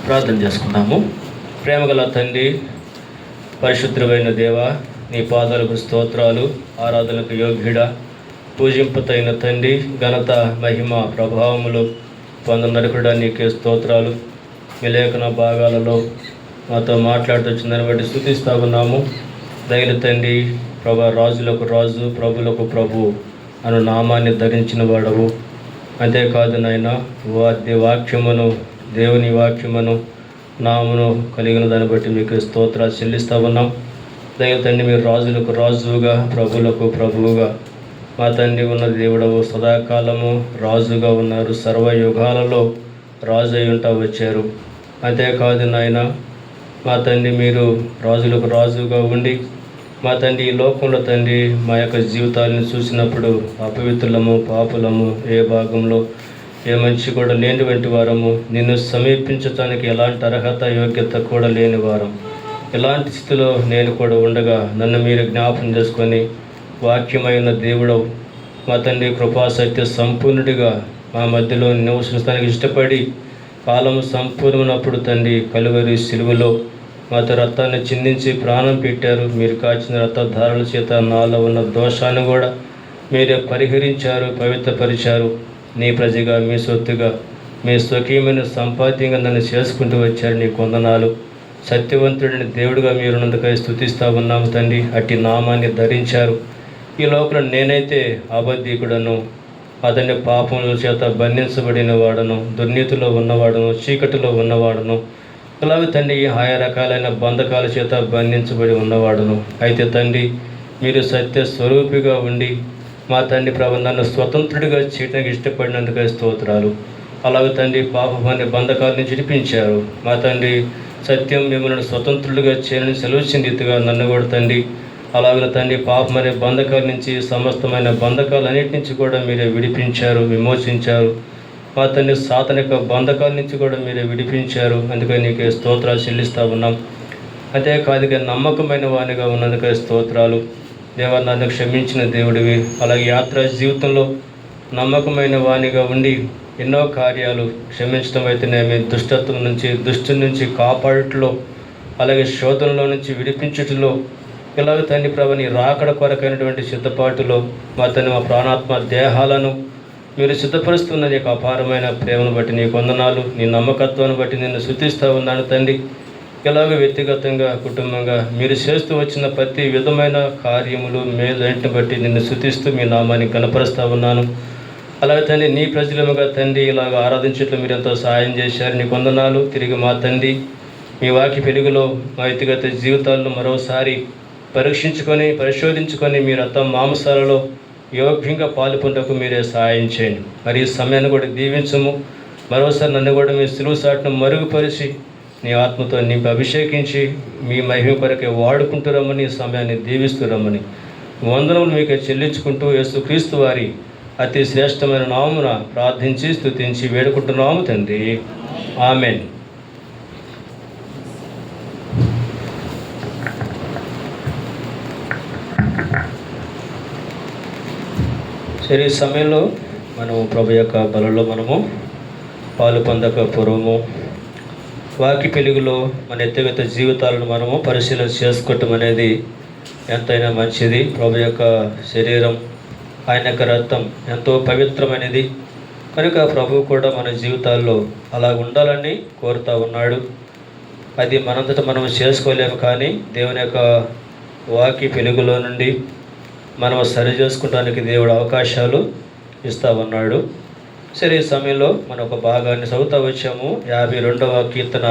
ప్రార్థన చేసుకుందాము. ప్రేమగల తండ్రి, పరిశుద్ధమైన దేవ, నీ పాదాలకు స్తోత్రాలు. ఆరాధనకు యోగ్యుడ, పూజింపతైన తండ్రి, ఘనత మహిమ ప్రభావములు పొందనరు కూడా నీకే స్తోత్రాలు. మీ లేఖన భాగాలలో మాతో మాట్లాడుతున్న బట్టి స్తుతిస్తా ఉన్నాము. దయల తండ్రి, ప్రభా, రాజులకు రాజు, ప్రభులకు ప్రభు అను నామాన్ని ధరించిన వాడవు. అంతేకాదు నాయన, వాక్యమును, దేవుని వాక్యమును, నామును కలిగిన దాన్ని బట్టి మీకు స్తోత్రాలు చెల్లిస్తూ ఉన్నాం. దయల తండ్రి, మీరు రాజులకు రాజుగా, ప్రభులకు ప్రభువుగా మా తండ్రి ఉన్న దేవుడవు. సదాకాలము రాజుగా ఉన్నారు, సర్వయుగాలలో రాజు అయి ఉంటా వచ్చారు. అంతేకాదు నాయన, మా తండ్రి, మీరు రాజులకు రాజుగా ఉండి మా తండ్రి ఈ లోకంలో తండ్రి మా యొక్క జీవితాలను చూసినప్పుడు అపవిత్రులము, పాపులము, ఏ భాగంలో ఏ మంచి కూడా లేని వంటి వారము, నిన్ను సమీపించటానికి ఎలాంటి అర్హత యోగ్యత కూడా లేని వారం. ఇలాంటి స్థితిలో నేను కూడా ఉండగా నన్ను మీరు జ్ఞాపకం చేసుకొని వాక్యమైన దేవుడవు మా తండ్రి, కృపాసత్య సంపూర్ణుడిగా మా మధ్యలో నివసించడానికి ఇష్టపడి కాలము సంపూర్ణమైనప్పుడు తండ్రి కలువరి సిలువలో మాతో రక్తాన్ని చిందించి ప్రాణం పెట్టారు. మీరు కాచిన రక్తధారల చేత నాలో ఉన్న దోషాన్ని కూడా మీరే పరిహరించారు, పవిత్రపరిచారు. నీ ప్రజగా, మీ సొత్తుగా, మీ స్వకీయమైన సంపాద్యంగా నన్ను చేసుకుంటూ వచ్చారు. నీ కొందనాలు. సత్యవంతుడిని దేవుడిగా మీరున్నందుకై స్తుతిస్తూ ఉన్నాము తండ్రి. అట్టి నామాన్ని ధరించారు. ఈ లోపల నేనైతే అబద్ధీకుడను, అతన్ని పాపముల చేత బంధించబడిన వాడను, దుర్నీతిలో ఉన్నవాడను, చీకటిలో ఉన్నవాడను, అలాగే తండ్రి ఆయా రకాలైన బంధకాల చేత బంధించబడి ఉన్నవాడును. అయితే తండ్రి, మీరు సత్య స్వరూపిగా ఉండి మా తండ్రి ప్రభు నన్ను స్వతంత్రుడిగా చేయడానికి ఇష్టపడినందుకు స్తోత్రాలు. అలాగే తండ్రి, పాపం అనే బంధకాల నుంచి విడిపించారు. మా తండ్రి, సత్యం మిమ్మల్ని స్వతంత్రుడిగా చేయాలని సెలవుచిన రీతిగా నన్ను కూడా తండ్రి, అలాగే తండ్రి, పాపం అనే బంధకాల నుంచి, సమస్తమైన బంధకాలన్నిటి నుంచి కూడా మీరే విడిపించారు, విమోచించారు. మా తండ్రి, సాతానిక బంధకాల నుంచి కూడా మీరే విడిపించారు. అందుకని నీకే స్తోత్రాలు చెల్లిస్తూ ఉన్నాం. అంతేకాదుగా నమ్మకమైన వానిగా ఉన్నందుకే స్తోత్రాలు. దేవా, నన్ను క్షమించిన దేవుడివి. అలాగే యాత్రా జీవితంలో నమ్మకమైన వానిగా ఉండి ఎన్నో కార్యాలు క్షమించడం అయితేనేమి, దుష్టత్వం నుంచి, దుష్టి నుంచి కాపాడటంలో, అలాగే శోధనలో నుంచి విడిపించటంలో, ఇలాగ తండ్రి ప్రభు నీ రాకడ కొరకైనటువంటి సిద్ధపాటులో మా తండ్రి, మా ప్రాణాత్మ దేహాలను మీరు సిద్ధపరుస్తున్న నీకు అపారమైన ప్రేమను బట్టి నీ వందనాలు. నీ నమ్మకత్వాన్ని బట్టి నిన్ను స్తుతిస్తూ ఉన్నాను తండ్రి. ఇలాగ వ్యక్తిగతంగా, కుటుంబంగా మీరు చేస్తూ వచ్చిన ప్రతి విధమైన కార్యములు, మేలుని బట్టి నిన్ను స్తుతిస్తూ మీ నామాన్ని కనపరుస్తూ ఉన్నాను. అలాగే తండ్రి, నీ ప్రజలముగా తండ్రి ఇలాగ ఆరాధించట్లు మీరు ఎంతో సహాయం చేశారు. నీ వందనాలు. తిరిగి మా తండ్రి, మీ వాక్య వెలుగులో మా వ్యక్తిగత జీవితాలను మరోసారి పరీక్షించుకొని, పరిశోధించుకొని మీ రక్తం మాంసాలలో యోగ్యంగా పాల్పొంటకు మీరే సహాయం చేయండి. మరి ఈ సమయాన్ని కూడా దీవించము. మరోసారి నన్ను కూడా మీ సులువు సాటును మరుగుపరిచి నీ ఆత్మతో నింపి అభిషేకించి మీ మహిమ కొరకే వాడుకుంటూ రమ్మని, ఈ సమయాన్ని దీవిస్తూ రమ్మని వందనములు మీకు చెల్లించుకుంటూ యేసుక్రీస్తు వారి అతి శ్రేష్టమైన నామమున ప్రార్థించి స్తుతించి వేడుకుంటున్నాము తండ్రి. ఆమెన్. సరే, ఈ సమయంలో మనం ప్రభు యొక్క బలలో మనము పాలు పొందక పూర్వము వాక్య వెలుగులో మన వ్యక్తిగత జీవితాలను మనము పరిశీలన చేసుకోవటం అనేది ఎంతైనా మంచిది. ప్రభు యొక్క శరీరం, ఆయన యొక్క రక్తం ఎంతో పవిత్రమైనది కనుక ప్రభు కూడా మన జీవితాల్లో అలా ఉండాలని కోరుతూ ఉన్నాడు. అది మనంతటా మనం చేసుకోలేము, కానీ దేవుని యొక్క వాక్య వెలుగులో నుండి మనం సరి చేసుకోవడానికి దేవుడు అవకాశాలు ఇస్తూ ఉన్నాడు. సరే, ఈ సమయంలో మనం ఒక భాగాన్ని చదువుతూ వచ్చాము. 52వ కీర్తన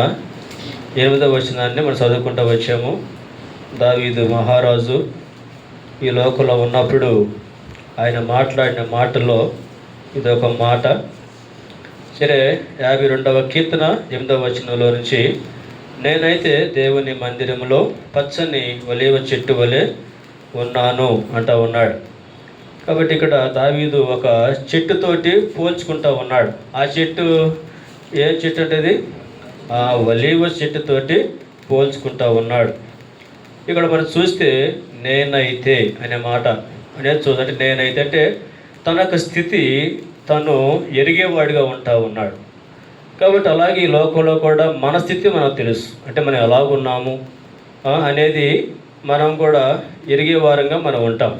8వ వచనాన్ని మనం చదువుకుంటూ వచ్చాము. దావీదు మహారాజు ఈ లోకంలో ఉన్నప్పుడు ఆయన మాట్లాడిన మాటల్లో ఇదొక మాట. సరే, 52వ కీర్తన 8వ వచనంలో నుంచి, నేనైతే దేవుని మందిరంలో పచ్చని ఒలీవ చెట్టు వలె ఉన్నాను అంటూ ఉన్నాడు. కాబట్టి ఇక్కడ దావీదు ఒక చెట్టుతోటి పోల్చుకుంటూ ఉన్నాడు. ఆ చెట్టు ఏ చెట్టు అంటే ఆ ఒలీవ చెట్టుతోటి పోల్చుకుంటూ ఉన్నాడు. ఇక్కడ మనం చూస్తే నేనైతే అనే మాట అనేది చూడండి. నేనైతే అంటే తన యొక్క స్థితి తను ఎరిగేవాడిగా ఉంటా ఉన్నాడు. కాబట్టి అలాగే ఈ లోకంలో కూడా మన స్థితి మనకు తెలుసు, అంటే మనం ఎలాగున్నాము అనేది మనం కూడా ఎరిగే వారంగా మనం ఉంటాం.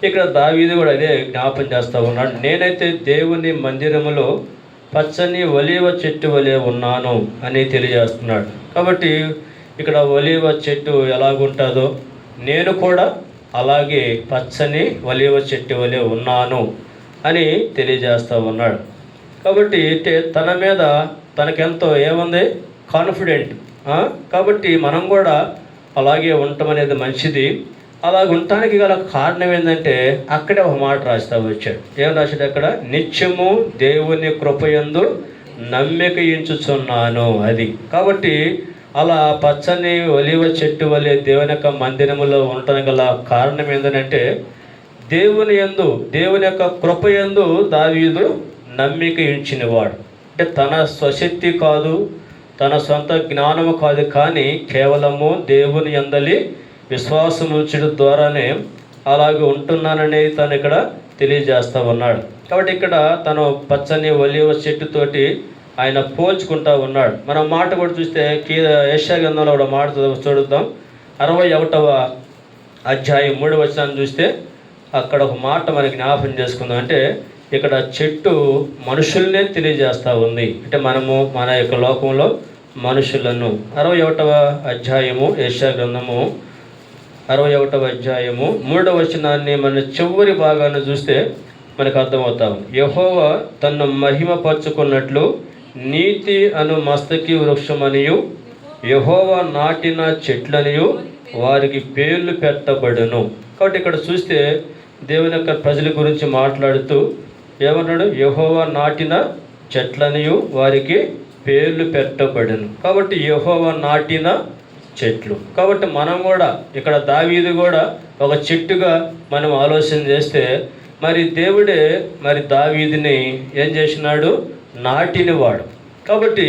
ఇక్కడ దావీదు కూడా అదే జ్ఞాపం చేస్తూ ఉన్నాడు. నేనైతే దేవుని మందిరములో పచ్చని ఒలీవ చెట్టు వలె ఉన్నాను అని తెలియజేస్తున్నాడు. కాబట్టి ఇక్కడ ఒలీవ చెట్టు ఎలాగుంటుందో నేను కూడా అలాగే పచ్చని ఒలీవ చెట్టు వలె ఉన్నాను అని తెలియజేస్తూ ఉన్నాడు. కాబట్టి తన మీద తనకెంతో ఏముంది, కాన్ఫిడెంట్. కాబట్టి మనం కూడా అలాగే ఉండటం అనేది మంచిది. అలాగ ఉండటానికి గల కారణం ఏంటంటే అక్కడే ఒక మాట రాస్తా వచ్చాడు. ఏం రాశాడు అక్కడ? నిత్యము దేవుని కృపయందు నమ్మిక ఉంచుచున్నాను. అది కాబట్టి అలా పచ్చని ఒలీవ చెట్టు వలె దేవుని యొక్క మందిరములో ఉండటానికి గల కారణం ఏంటంటే దేవుని యొక్క కృపయందు దావీదు నమ్మిక ఉంచినవాడు. అంటే తన స్వశక్తి కాదు, తన సొంత జ్ఞానము కాదు, కానీ కేవలము దేవుని యందలి విశ్వాసం ఉంచడం ద్వారానే అలాగే ఉంటున్నానని తను ఇక్కడ తెలియజేస్తూ ఉన్నాడు. కాబట్టి ఇక్కడ తను పచ్చని ఒలీవ చెట్టుతోటి ఆయన పోల్చుకుంటూ ఉన్నాడు. మనం మాట కూడా చూస్తే యెషయా గ్రంథంలో కూడా మాట చూద్దాం. 61వ అధ్యాయం 3వ వచనాన్ని చూస్తే అక్కడ ఒక మాట మనకి జ్ఞాపకం చేసుకుందాం. అంటే ఇక్కడ చెట్టు మనుషుల్నే తెలియజేస్తూ ఉంది. అంటే మనము మన యొక్క లోకంలో మనుషులను 61వ అధ్యాయము యెషయా గ్రంథము 61వ అధ్యాయము 3వ వచనాన్ని మన చివరి భాగాన్ని చూస్తే మనకు అర్థమవుతాం. యెహోవా తన్ను మహిమపరుచుకున్నట్లు నీతి అను మస్తకి వృక్షమనియు యెహోవా నాటిన చెట్లనియు వారికి పేర్లు పెట్టబడును. కాబట్టి ఇక్కడ చూస్తే దేవుని యొక్క ప్రజల గురించి మాట్లాడుతూ ఏమన్నాడు? యెహోవా నాటిన చెట్లనియు వారికి పేర్లు పెట్టబడును. కాబట్టి యెహోవా నాటిన చెట్లు. కాబట్టి మనం కూడా ఇక్కడ దావీదు కూడా ఒక చెట్టుగా మనం ఆలోచన చేస్తే మరి దేవుడే మరి దావీదుని ఏం చేసినాడు? నాటినవాడు. కాబట్టి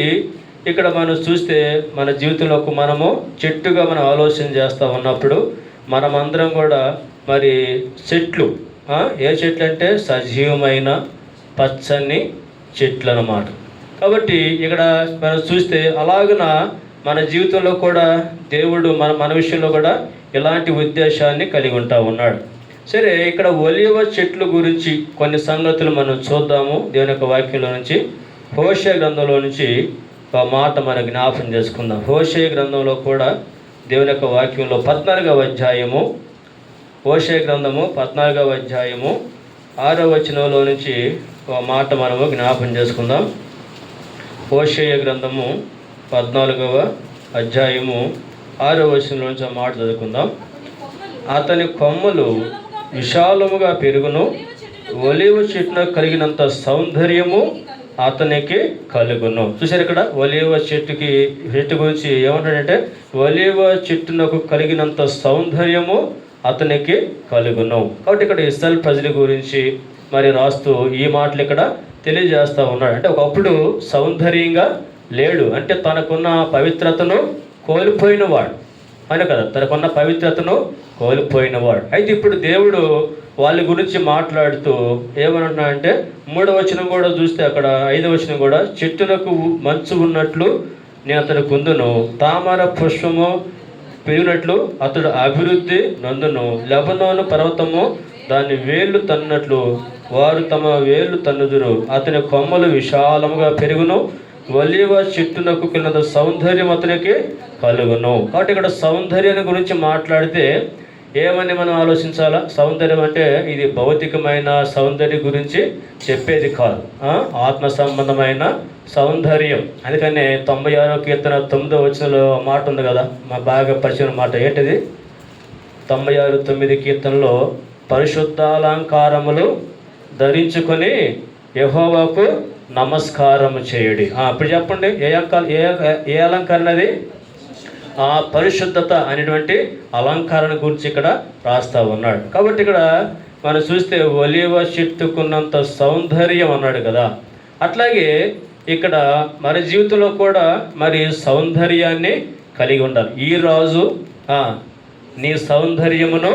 ఇక్కడ మనం చూస్తే మన జీవితంలో మనము చెట్టుగా మనం ఆలోచన చేస్తూ ఉన్నప్పుడు మనమందరం కూడా మరి చెట్లు, ఏ చెట్లు అంటే సజీవమైన పచ్చని చెట్లు అన్నమాట. కాబట్టి ఇక్కడ మనం చూస్తే అలాగున మన జీవితంలో కూడా దేవుడు మన విషయంలో కూడా ఇలాంటి ఉద్దేశాన్ని కలిగి ఉంటా ఉన్నాడు. సరే, ఇక్కడ ఒలీవ చెట్లు గురించి కొన్ని సంగతులు మనం చూద్దాము దేవుని యొక్క వాక్యంలో నుంచి. హోషేయ గ్రంథంలో నుంచి ఒక మాట మనం జ్ఞాపకం చేసుకుందాం. హోషేయ గ్రంథంలో కూడా దేవుని యొక్క వాక్యంలో 14వ అధ్యాయము, హోషేయ గ్రంథము 14వ అధ్యాయము 6వ వచనంలో నుంచి ఒక మాట మనము జ్ఞాపకం చేసుకుందాం. హోషేయ గ్రంథము 14వ అధ్యాయము 6వ వచనంలో నుంచి ఆ మాట చదువుకుందాం. అతని కొమ్మలు విశాలముగా పెరుగును, ఒలీవ చెట్టున కలిగినంత సౌందర్యము అతనికి కలుగును. చూసారు ఇక్కడ ఒలీవ చెట్టు గురించి ఏమంటాడంటే ఒలీవ చెట్టునకు కలిగినంత సౌందర్యము అతనికి కలుగును. కాబట్టి ఇక్కడ ఇశ్రాయేలు ప్రజల గురించి మరి రాస్తూ ఈ మాటలు ఇక్కడ తెలియజేస్తూ ఉన్నాడు. అంటే ఒకప్పుడు సౌందర్యంగా లేడు, అంటే తనకున్న పవిత్రతను కోల్పోయినవాడు అని కదా, తనకున్న పవిత్రతను కోల్పోయినవాడు. అయితే ఇప్పుడు దేవుడు వాళ్ళ గురించి మాట్లాడుతూ ఏమన్నా అంటే 3వ వచనం కూడా చూస్తే అక్కడ 5వ వచనం కూడా చెట్టులకు మంచు ఉన్నట్లు నేను అతను కుందును, తామర పుష్పము పెరిగినట్లు అతడు అభివృద్ధి నందును, లెబనోను పర్వతము దాని వేళ్ళు తన్నట్లు వారు తమ వేళ్ళు తన్నుదురు, అతని కొమ్మలు విశాలముగా పెరుగును, ఒలీవ చెట్టునకు కింద సౌందర్యం అతనికి కలుగును. కాబట్టి ఇక్కడ సౌందర్యాన్ని గురించి మాట్లాడితే ఏమని మనం ఆలోచించాలా? సౌందర్యం అంటే ఇది భౌతికమైన సౌందర్యం గురించి చెప్పేది కాదు, ఆత్మ సంబంధమైన సౌందర్యం. అందుకనే 96వ కీర్తన 9వ వచనంలో మాట ఉంది కదా, మా బాగా పరిచయం మాట. ఏంటిది? 96:9 కీర్తనలో పరిశుద్ధాలంకారములు ధరించుకొని యెహోవాకు నమస్కారం చేయుడి. ఇప్పుడు చెప్పండి, ఏ అలంకరణ అది? ఆ పరిశుద్ధత అనేటువంటి అలంకారణ గురించి ఇక్కడ రాస్తా ఉన్నాడు. కాబట్టి ఇక్కడ మనం చూస్తే ఒలీవ చెట్టుకున్నంత సౌందర్యం అన్నాడు కదా, అట్లాగే ఇక్కడ మరి జీవితంలో కూడా మరి సౌందర్యాన్ని కలిగి ఉండాలి. ఈ రాజు నీ సౌందర్యమును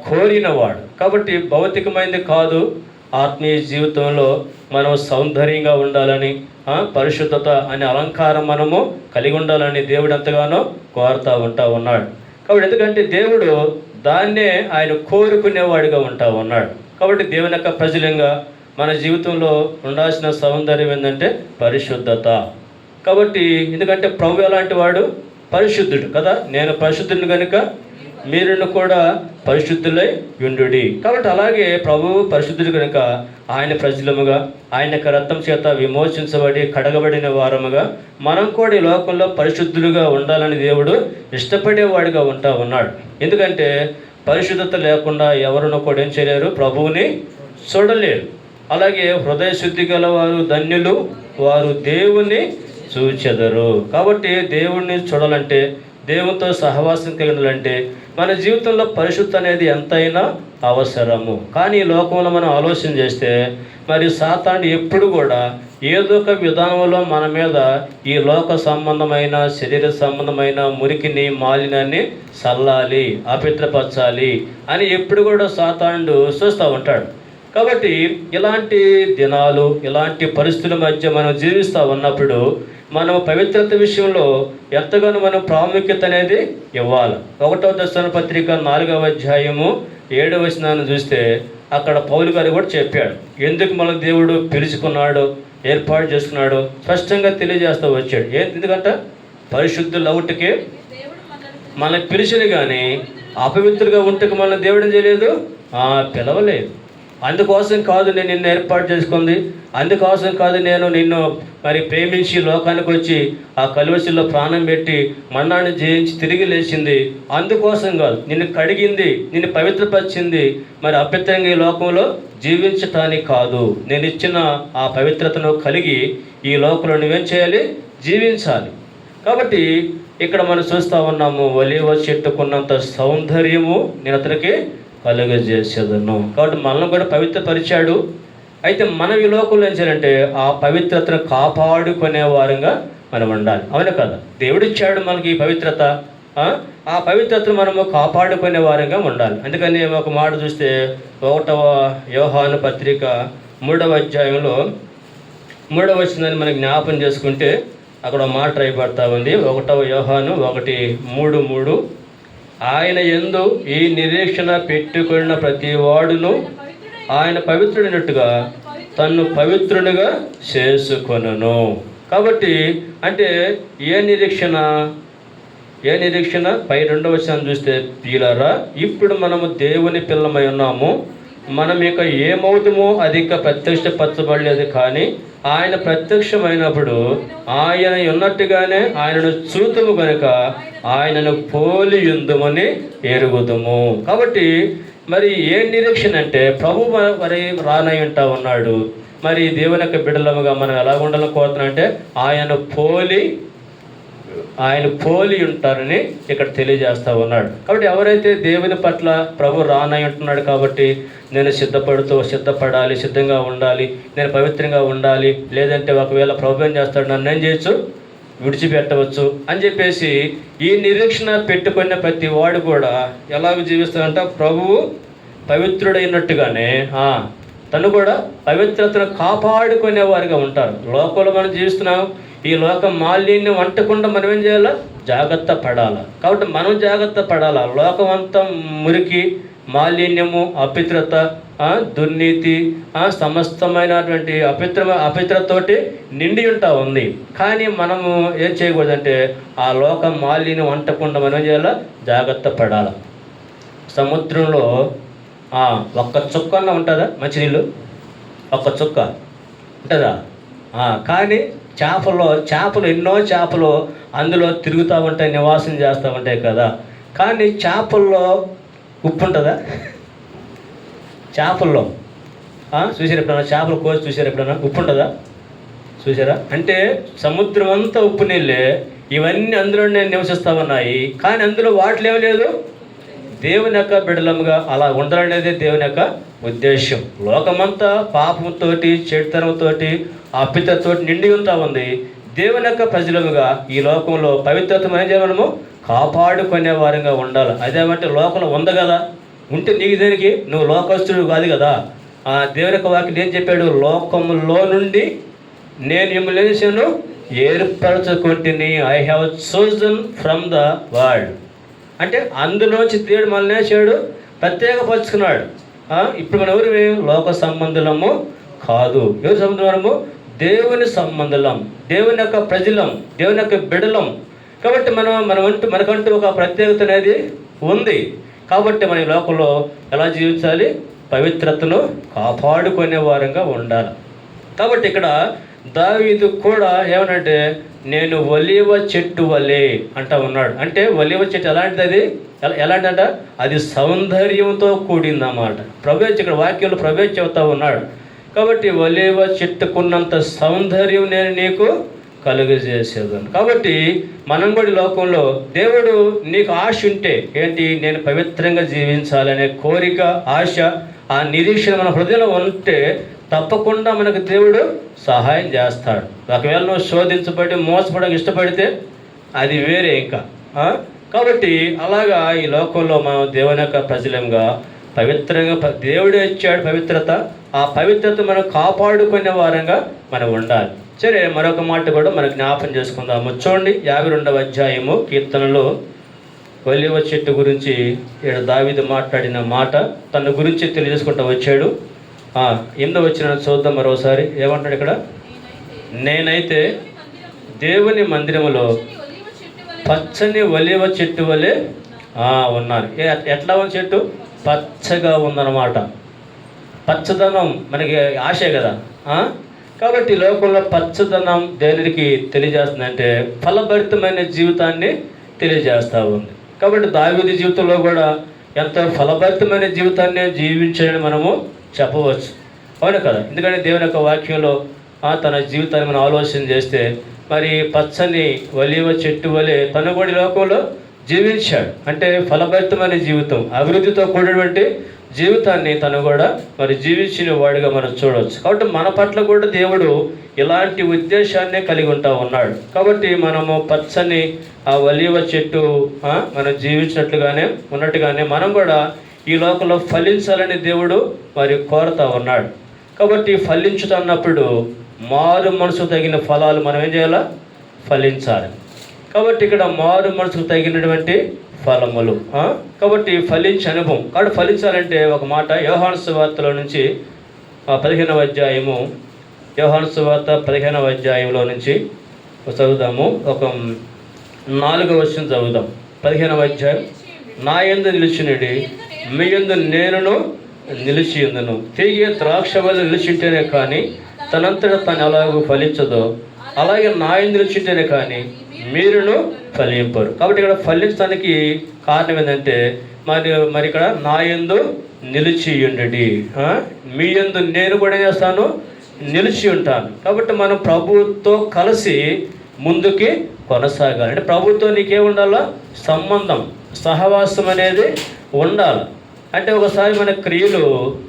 కోరినవాడు. కాబట్టి భౌతికమైనది కాదు, ఆత్మీయ జీవితంలో మనం సౌందర్యంగా ఉండాలని, పరిశుద్ధత అనే అలంకారం మనము కలిగి ఉండాలని దేవుడు ఎంతగానో కోరుతూ ఉన్నాడు. కాబట్టి ఎందుకంటే దేవుడు దాన్నే ఆయన కోరుకునేవాడిగా ఉన్నాడు. కాబట్టి దేవుని యొక్క ప్రజలంగా మన జీవితంలో ఉండాల్సిన సౌందర్యం ఏంటంటే పరిశుద్ధత. కాబట్టి ఎందుకంటే ప్రభు ఎలాంటి వాడు? పరిశుద్ధుడు కదా. నేను పరిశుద్ధుని కనుక మీరును కూడా పరిశుద్ధులై యుండుడి. కాబట్టి అలాగే ప్రభువు పరిశుద్ధుడు కనుక ఆయన ప్రజలముగా ఆయన యొక్క రక్తం చేత విమోచించబడి కడగబడిన వారముగా మనం కూడా ఈ లోకంలో పరిశుద్ధులుగా ఉండాలని దేవుడు ఇష్టపడేవాడిగా ఉన్నాడు. ఎందుకంటే పరిశుద్ధత లేకుండా ఎవరునూ కూడా ఏం చేయలేరు? ప్రభువుని చూడలేరు. అలాగే హృదయ శుద్ధి గల వారు ధన్యులు, వారు దేవుని చూచెదరు. కాబట్టి దేవుణ్ణి చూడాలంటే, దేవునితో సహవాసం కలిగాలంటే మన జీవితంలో పరిశుద్ధత అనేది ఎంతైనా అవసరము. కానీ ఈ లోకంలో మనం ఆలోచన చేస్తే మరి సాతాను ఎప్పుడు కూడా ఏదో ఒక విధానంలో మన మీద ఈ లోక సంబంధమైన శరీర సంబంధమైన మురికిని మాలిన్యాన్ని చల్లాలి, అపవిత్రపరచాలి అని ఎప్పుడు కూడా సాతానుడు చూస్తూ ఉంటాడు. కాబట్టి ఇలాంటి దినాలు, ఇలాంటి పరిస్థితుల మధ్య మనం జీవిస్తూ ఉన్నప్పుడు మనం పవిత్రత విషయంలో ఎంతగానో మనం ప్రాముఖ్యత అనేది ఇవ్వాలి. 1వ దశలోనికీ పత్రిక 4వ అధ్యాయము 7వ వచనాన్ని చూస్తే అక్కడ పౌలు గారు కూడా చెప్పాడు. ఎందుకు మన దేవుడు పిలుచుకున్నాడు, ఏర్పాటు చేసుకున్నాడు స్పష్టంగా తెలియజేస్తూ వచ్చాడు. ఎందుకంటే పరిశుద్ధులు అవుటకి మన పిలిచిన కానీ అపవిత్రులుగా ఉంటకు మన దేవుడు చేయలేదు, పిలవలేదు. అందుకోసం కాదు నేను నిన్ను ఏర్పాటు చేసుకుంది, అందుకోసం కాదు నేను నిన్ను మరి ప్రేమించి లోకానికి వచ్చి ఆ కలువసిలో ప్రాణం పెట్టి మరణాన్ని జయించి తిరిగి లేచింది. అందుకోసం కాదు, నిన్ను కడిగింది, నిన్ను పవిత్రపరిచింది మరి అపవిత్రంగా ఈ లోకంలో జీవించటానికి కాదు. నేను ఇచ్చిన ఆ పవిత్రతను కలిగి ఈ లోకంలో నువ్వేం చేయాలి? జీవించాలి. కాబట్టి ఇక్కడ మనం చూస్తూ ఉన్నాము, ఒలీవ చెట్టుకున్నంత సౌందర్యము నేను అతనికి కలుగజేసేదను. కాబట్టి మనల్ని కూడా పవిత్రపరిచాడు. అయితే మనం ఈ లోకంలో ఏం చేయాలంటే ఆ పవిత్రతను కాపాడుకునే వారంగా మనం ఉండాలి. అవునా కదా? దేవుడిచ్చాడు మనకి ఈ పవిత్రత. ఆ పవిత్రతను మనము కాపాడుకునే వారంగా ఉండాలి. అందుకని ఒక మాట చూస్తే 1వ యోహాను పత్రిక 3వ అధ్యాయంలో 3వ వచనాన్ని మనం జ్ఞాపం చేసుకుంటే అక్కడ మాట రాయబడతా ఉంది. 1వ యోహాను 1:3 ఆయన యందు ఈ నిరీక్షణ పెట్టుకున్న ప్రతి వాడును ఆయన పవిత్రుడినట్టుగా తన్ను పవిత్రునిగా చేసుకొనును. కాబట్టి అంటే ఏ నిరీక్షణ? పై 2వ వచనం చూస్తే, ప్రియులారా ఇప్పుడు మనము దేవుని పిల్లమై ఉన్నాము, మనం ఇక ఏమవుతామో అది ఇక ప్రత్యక్షపరచబడలేదు. కానీ ఆయన ప్రత్యక్షమైనప్పుడు ఆయన ఉన్నట్టుగానే ఆయనను చూతుము కనుక ఆయనను పోలి యుందుమని ఎరుగుదుము. కాబట్టి మరి ఏ నిరీక్షణ అంటే ప్రభు మరి రానై ఉంటా ఉన్నాడు. మరి దేవుని యొక్క బిడ్డలముగా మనం ఎలా ఉండాలని కోరుతున్నామంటే ఆయన పోలి ఉంటారని ఇక్కడ తెలియజేస్తూ ఉన్నాడు. కాబట్టి ఎవరైతే దేవుని పట్ల ప్రభు రానై ఉంటున్నాడు కాబట్టి నేను సిద్ధపడాలి, సిద్ధంగా ఉండాలి, నేను పవిత్రంగా ఉండాలి, లేదంటే ఒకవేళ ప్రభు ఏం చేస్తాడు, నన్ను ఏం చేయొచ్చు, విడిచిపెట్టవచ్చు అని చెప్పేసి ఈ నిరీక్షణ పెట్టుకున్న ప్రతి వాడు కూడా ఎలాగ జీవిస్తాడంటే ప్రభువు పవిత్రుడైనట్టుగానే తను కూడా పవిత్రతను కాపాడుకునే వారిగా ఉంటారు. లోకంలో మనం జీవిస్తున్నాం, ఈ లోకం మాలిన్యం అంటకుండా మనం ఏం చేయాలా? జాగ్రత్త పడాలా. కాబట్టి మనం జాగ్రత్త పడాలా. లోకం అంతా మురికి, మాలిన్యము, అపవిత్రత, దుర్నీతి, సమస్తమైనటువంటి అపవిత్రతతోటి నిండి ఉంటా ఉంది. కానీ మనము ఏం చేయకూడదంటే ఆ లోకం మాలిన్యం అంటకుండా మనం ఏం చేయాలా? జాగ్రత్త పడాలా. సముద్రంలో ఒక్క చుక్కన్న ఉంటుందా మంచినీళ్ళు? ఒక్క చుక్క ఉంటుందా? కానీ చేపలు ఎన్నో చేపలు అందులో తిరుగుతూ ఉంటాయి, నివాసం చేస్తూ ఉంటాయి కదా. కానీ చేపల్లో ఉప్పు ఉంటుందా? చేపల్లో చూసారు ఎప్పుడన్నా? చేపలు కోసి చూసారు ఎప్పుడన్నా? ఉప్పు ఉంటుందా? చూసారా? అంటే సముద్రం అంతా ఉప్పు నీళ్ళే, ఇవన్నీ అందులోనే నివసిస్తూ ఉన్నాయి. కానీ అందులో వాటిలో ఏమీ లేదు. దేవుని యొక్క బిడలముగా అలా ఉండాలనేది దేవుని యొక్క ఉద్దేశం. లోకమంతా పాపంతో, చెడుతనంతో, అపవిత్రతో నిండి ఉంటా ఉంది. దేవుని యొక్క ప్రజలముగా ఈ లోకంలో పవిత్రత అనేది మనము కాపాడుకునే వారంగా ఉండాలి. అదేమంటే లోకంలో ఉంది కదా, ఉంటే నీకు దేనికి? నువ్వు లోకస్తుడు కాదు కదా. ఆ దేవుని యొక్క వాక్యం ఏం చెప్పాడు? లోకములో నుండి నేను మిమ్మల్ని చేశాను, ఏర్పరచుకుంటుని. I have chosen from the world. అంటే అందులోంచి దేవుడు మనల్ని వేసాడు, ప్రత్యేకపరుచుకున్నాడు. ఇప్పుడు మనం ఎవరివి? లోక సంబంధులము కాదు. ఎవరి సంబంధము? దేవుని సంబంధులం, దేవుని యొక్క ప్రజలం, దేవుని యొక్క బిడలం. కాబట్టి మనకంటూ ఒక ప్రత్యేకత అనేది ఉంది. కాబట్టి మన ఈ లోకంలో ఎలా జీవించాలి? పవిత్రతను కాపాడుకునే వారంగా ఉండాలి. కాబట్టి ఇక్కడ దావీదు కూడా ఏమనంటే, నేను ఒలీవ చెట్టు వలె అంటా ఉన్నాడు. అంటే ఒలీవ చెట్టు ఎలాంటిది? అది ఎలాంటిదంట? అది సౌందర్యంతో కూడిందన్నమాట. ఇక్కడ వాక్యంలో చెబుతా ఉన్నాడు. కాబట్టి ఒలీవ చెట్టుకున్నంత సౌందర్యం నేను నీకు కలుగజేసేదాను. కాబట్టి మనం కూడా లోకంలో దేవుడు నీకు ఆశ ఉంటే ఏంటి? నేను పవిత్రంగా జీవించాలనే కోరిక, ఆశ, ఆ నిరీక్షణ మన హృదయంలో ఉంటే తప్పకుండా మనకు దేవుడు సహాయం చేస్తాడు. ఒకవేళ నువ్వు శోధించబడి మోసపడక ఇష్టపడితే అది వేరే ఇంకా. కాబట్టి అలాగా ఈ లోకంలో మనం దేవుని యొక్క ప్రజలంగా పవిత్రంగా దేవుడే ఇచ్చాడు పవిత్రత. ఆ పవిత్రత మనం కాపాడుకునే వారంగా మనం ఉండాలి. సరే, మరొక మాట కూడా మనం జ్ఞాపం చేసుకుందాము. చూడండి, 52వ అధ్యాయము కీర్తనలో ఒలీవ చెట్టు గురించి దావీదు మాట్లాడిన మాట, తన గురించి తెలియజేసుకుంటూ వచ్చాడు. 8వ వచనం చూద్దాం మరోసారి. ఏమంటాడు ఇక్కడ? నేనైతే దేవుని మందిరములో పచ్చని ఒలీవ చెట్టు వలె ఉన్నాను. ఎట్లా ఉన్న చెట్టు? పచ్చగా ఉందన్నమాట. పచ్చదనం మనకి ఆశే కదా. కాబట్టి లోకంలో పచ్చదనం దేనికి తెలియజేస్తుందంటే ఫలభరితమైన జీవితాన్ని తెలియజేస్తూ ఉంది. కాబట్టి దావీదు జీవితంలో కూడా ఎంతో ఫలభరితమైన జీవితాన్ని జీవించాలని మనము చెప్పవచ్చు. అవును కదా? ఎందుకంటే దేవుని యొక్క వాక్యంలో తన జీవితాన్ని మనం ఆలోచన చేస్తే మరి పచ్చని ఒలీవ చెట్టు వలె తను కూడా లోకంలో జీవించాడు. అంటే ఫలభరితమైన జీవితం, అభివృద్ధితో కూడినటువంటి జీవితాన్ని తను కూడా మరి జీవించిన వాడిగా మనం చూడవచ్చు. కాబట్టి మన పట్ల కూడా దేవుడు ఇలాంటి ఉద్దేశాన్నే కలిగి ఉంటా ఉన్నాడు. కాబట్టి మనము పచ్చని ఆ ఒలీవ చెట్టు మనం జీవించినట్లుగానే ఉన్నట్టుగానే మనం కూడా ఈ లోకంలో ఫలించాలని దేవుడు మరి కోరుతా ఉన్నాడు. కాబట్టి ఫలించుతున్నప్పుడు మారు మనసుకు తగిన ఫలాలు మనం ఏం చేయాలా? ఫలించాలి. కాబట్టి ఇక్కడ మారు మనసుకు తగినటువంటి ఫలములు. కాబట్టి ఫలించే అనుభవం. కాబట్టి ఫలించాలంటే ఒక మాట యోహాను సువార్తలో నుంచి 15వ అధ్యాయము, యోహాను సువార్త 15వ అధ్యాయంలో నుంచి చదువుదాము. ఒక 4వ వచనం చదువుదాం. 15వ అధ్యాయం. నా యందు నిలిచినడి మీ యందు నేనును నిలిచి ఉందును. తిరిగి ద్రాక్ష వల్ల నిలిచింటేనే కానీ తనంతటా తను ఎలాగో ఫలించదో అలాగే నా యందు నిలిచింటేనే కానీ మీరును ఫలింపరు. కాబట్టి ఇక్కడ ఫలించడానికి కారణం ఏంటంటే మరి ఇక్కడ నా యందు నిలిచి ఉండండి, మీ యందు నేను కూడా చేస్తాను, నిలిచి ఉంటాను. కాబట్టి మనం ప్రభువుతో కలిసి ముందుకి కొనసాగాలి. అంటే ప్రభువుతో నీకే ఉండాలా? సంబంధం, సహవాసం అనేది ఉండాలి. అంటే ఒకసారి మన క్రియలు,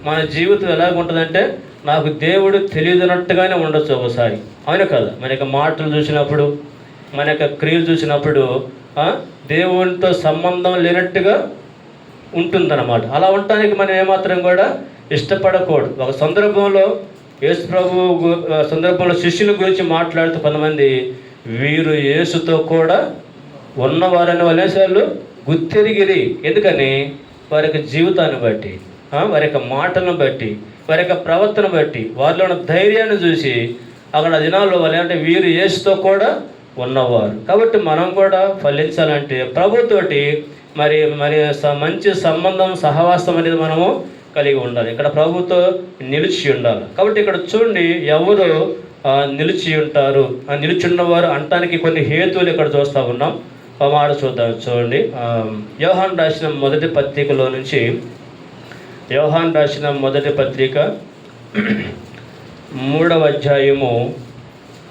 మన జీవితం ఎలాగుంటుందంటే నాకు దేవుడు తెలియదున్నట్టుగానే ఉండొచ్చు ఒకసారి. అవును కదా? మన యొక్క మాటలు చూసినప్పుడు, మన యొక్క క్రియలు చూసినప్పుడు దేవునితో సంబంధం లేనట్టుగా ఉంటుందన్నమాట. అలా ఉండటానికి మనం ఏమాత్రం కూడా ఇష్టపడకూడదు. ఒక సందర్భంలో యేసు ప్రభు సందర్భంలో శిష్యుల గురించి మాట్లాడుతూ కొంతమంది వీరు యేసుతో కూడా ఉన్నవారని వాళ్ళు గుర్తిరిగిరి. ఎందుకని? వారి యొక్క జీవితాన్ని బట్టి, వారి యొక్క మాటలను బట్టి, వారి యొక్క ప్రవర్తన బట్టి, వారిలో ఉన్న ధైర్యాన్ని చూసి అక్కడ దినాల్లో వాళ్ళు ఏమంటే వీరు యేసుతో కూడా ఉన్నవారు. కాబట్టి మనం కూడా ఫలించాలంటే ప్రభుతోటి మరి మంచి సంబంధం, సహవాసం అనేది మనము కలిగి ఉండాలి. ఇక్కడ ప్రభుతో నిలిచి ఉండాలి. కాబట్టి ఇక్కడ చూడండి, ఎవరు నిలిచి ఉంటారు, నిలిచి ఉన్నవారు అంటానికి కొన్ని హేతువులు ఇక్కడ చూస్తూ ఉన్నాం. మాట చూద్దాం. చూడండి, యోహాను రాసిన మొదటి పత్రికలో నుంచి, యోహాను రాసిన మొదటి పత్రిక 3వ అధ్యాయము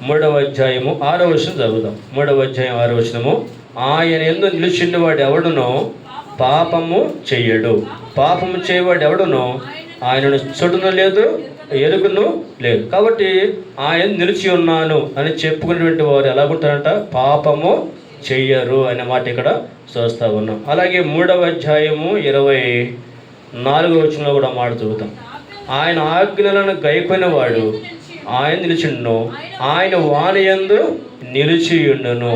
6వ వచనం చదువుదాం. 3వ అధ్యాయం 6వ వచనము. ఆయన యందు నిలిచిండివాడు ఎవడునో పాపము చెయ్యడు, పాపము చేయవాడు ఎవడునో ఆయనను చూడను లేదు, ఎరుగును లేదు. కాబట్టి ఆయన నిలిచి ఉన్నాను అని చెప్పుకునేటువంటి వారు ఎలాగుంటారంట? పాపము చెయ్యరు అనే మాట ఇక్కడ చూస్తూ ఉన్నాం. అలాగే 3వ అధ్యాయము 24వ వచనంలో కూడా మాట చదువుతాం. ఆయన ఆజ్ఞలను గైకొనేవాడు ఆయన నిలిచిండును, ఆయన వాని యందు నిలిచియుండును.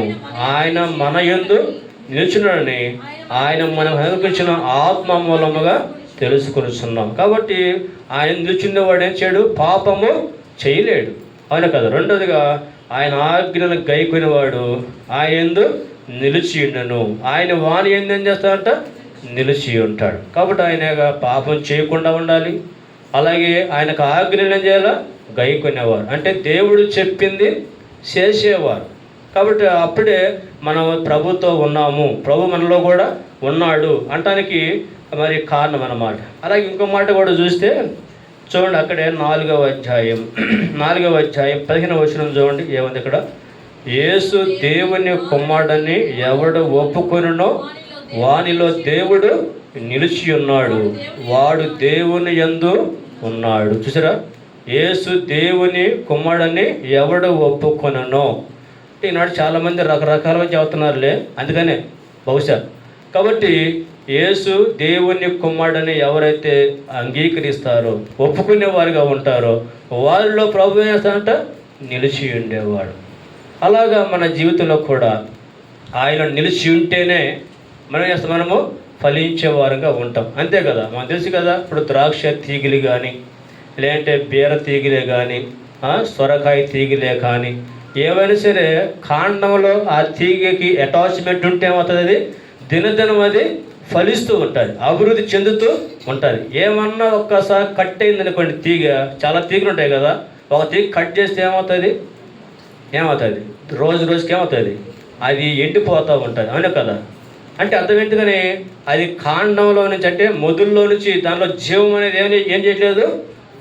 ఆయన మన యందు నిలిచినని ఆయన మనం అనుకుంచిన ఆత్మ మూలముగా తెలుసుకొనిచున్నాం. కాబట్టి ఆయన నిలిచినవాడు ఏం చేయడు? పాపము చేయలేడు, అవును కదా. రెండోదిగా ఆయన ఆజ్ఞలను గైకొనేవాడు ఆయన యందు నిలిచియుండును. ఆయన వాని యందు ఏం చేస్తాడంట? నిలిచి ఉంటాడు. కాబట్టి ఆయన పాపం చేయకుండా ఉండాలి. అలాగే ఆయనకు ఆజ్ఞలు ఏం చేయాలా? గైకొనేవారు, అంటే దేవుడు చెప్పింది చేసేవారు. కాబట్టి అప్పుడే మనం ప్రభుతో ఉన్నాము, ప్రభు మనలో కూడా ఉన్నాడు అంటానికి మరి కారణం అన్నమాట. అలాగే ఇంకో మాట కూడా చూస్తే చూడండి, అక్కడే 4వ అధ్యాయం 15వ వచనం చూడండి, ఏముంది ఇక్కడ? యేసు దేవుని కుమారుడని ఎవడు ఒప్పుకొనునో వానిలో దేవుడు నిలిచి ఉన్నాడు, వాడు దేవుని యందు ఉన్నాడు. చూసారా? యేసు దేవుని కుమారుడని ఎవడు ఒప్పుకొనునో. ఈనాడు చాలామంది రకరకాలుగా చెబుతున్నారులే, అందుకనే బహుశా. కాబట్టి యేసు దేవుని కుమారుడని ఎవరైతే అంగీకరిస్తారో, ఒప్పుకునే వారిగా ఉంటారో, వారిలో ప్రభు ఏం చేస్తాడంట? నిలిచి ఉండేవాడు. అలాగా మన జీవితంలో కూడా ఆయన నిలిచి ఉంటేనే మనం చేస్తాం, మనము ఫలించే వారుగా ఉంటాం, అంతే కదా. మనకు తెలుసు కదా, ఇప్పుడు ద్రాక్ష తీగలు కానీ, లేదంటే బీర తీగలే కానీ, సొరకాయ తీగలే కానీ, ఏవైనా సరే కాండంలో ఆ తీగకి అటాచ్మెంట్ ఉంటే ఏమవుతుంది? అది దినదినం అది ఫలిస్తూ ఉంటుంది, అభివృద్ధి చెందుతూ ఉంటుంది. ఏమన్నా ఒక్కసారి కట్ అయింది అనుకోండి, తీగ, చాలా తీగలు ఉంటాయి కదా, ఒక తీగ కట్ చేస్తే ఏమవుతుంది? రోజుకి ఏమవుతుంది? అది ఎండిపోతూ ఉంటుంది, అవును కదా. అంటే అర్థం ఏంటిదని, అది కాండంలో నుంచి, అంటే మొదల్లో నుంచి దానిలో జీవం అనేది ఏం చేయట్లేదు,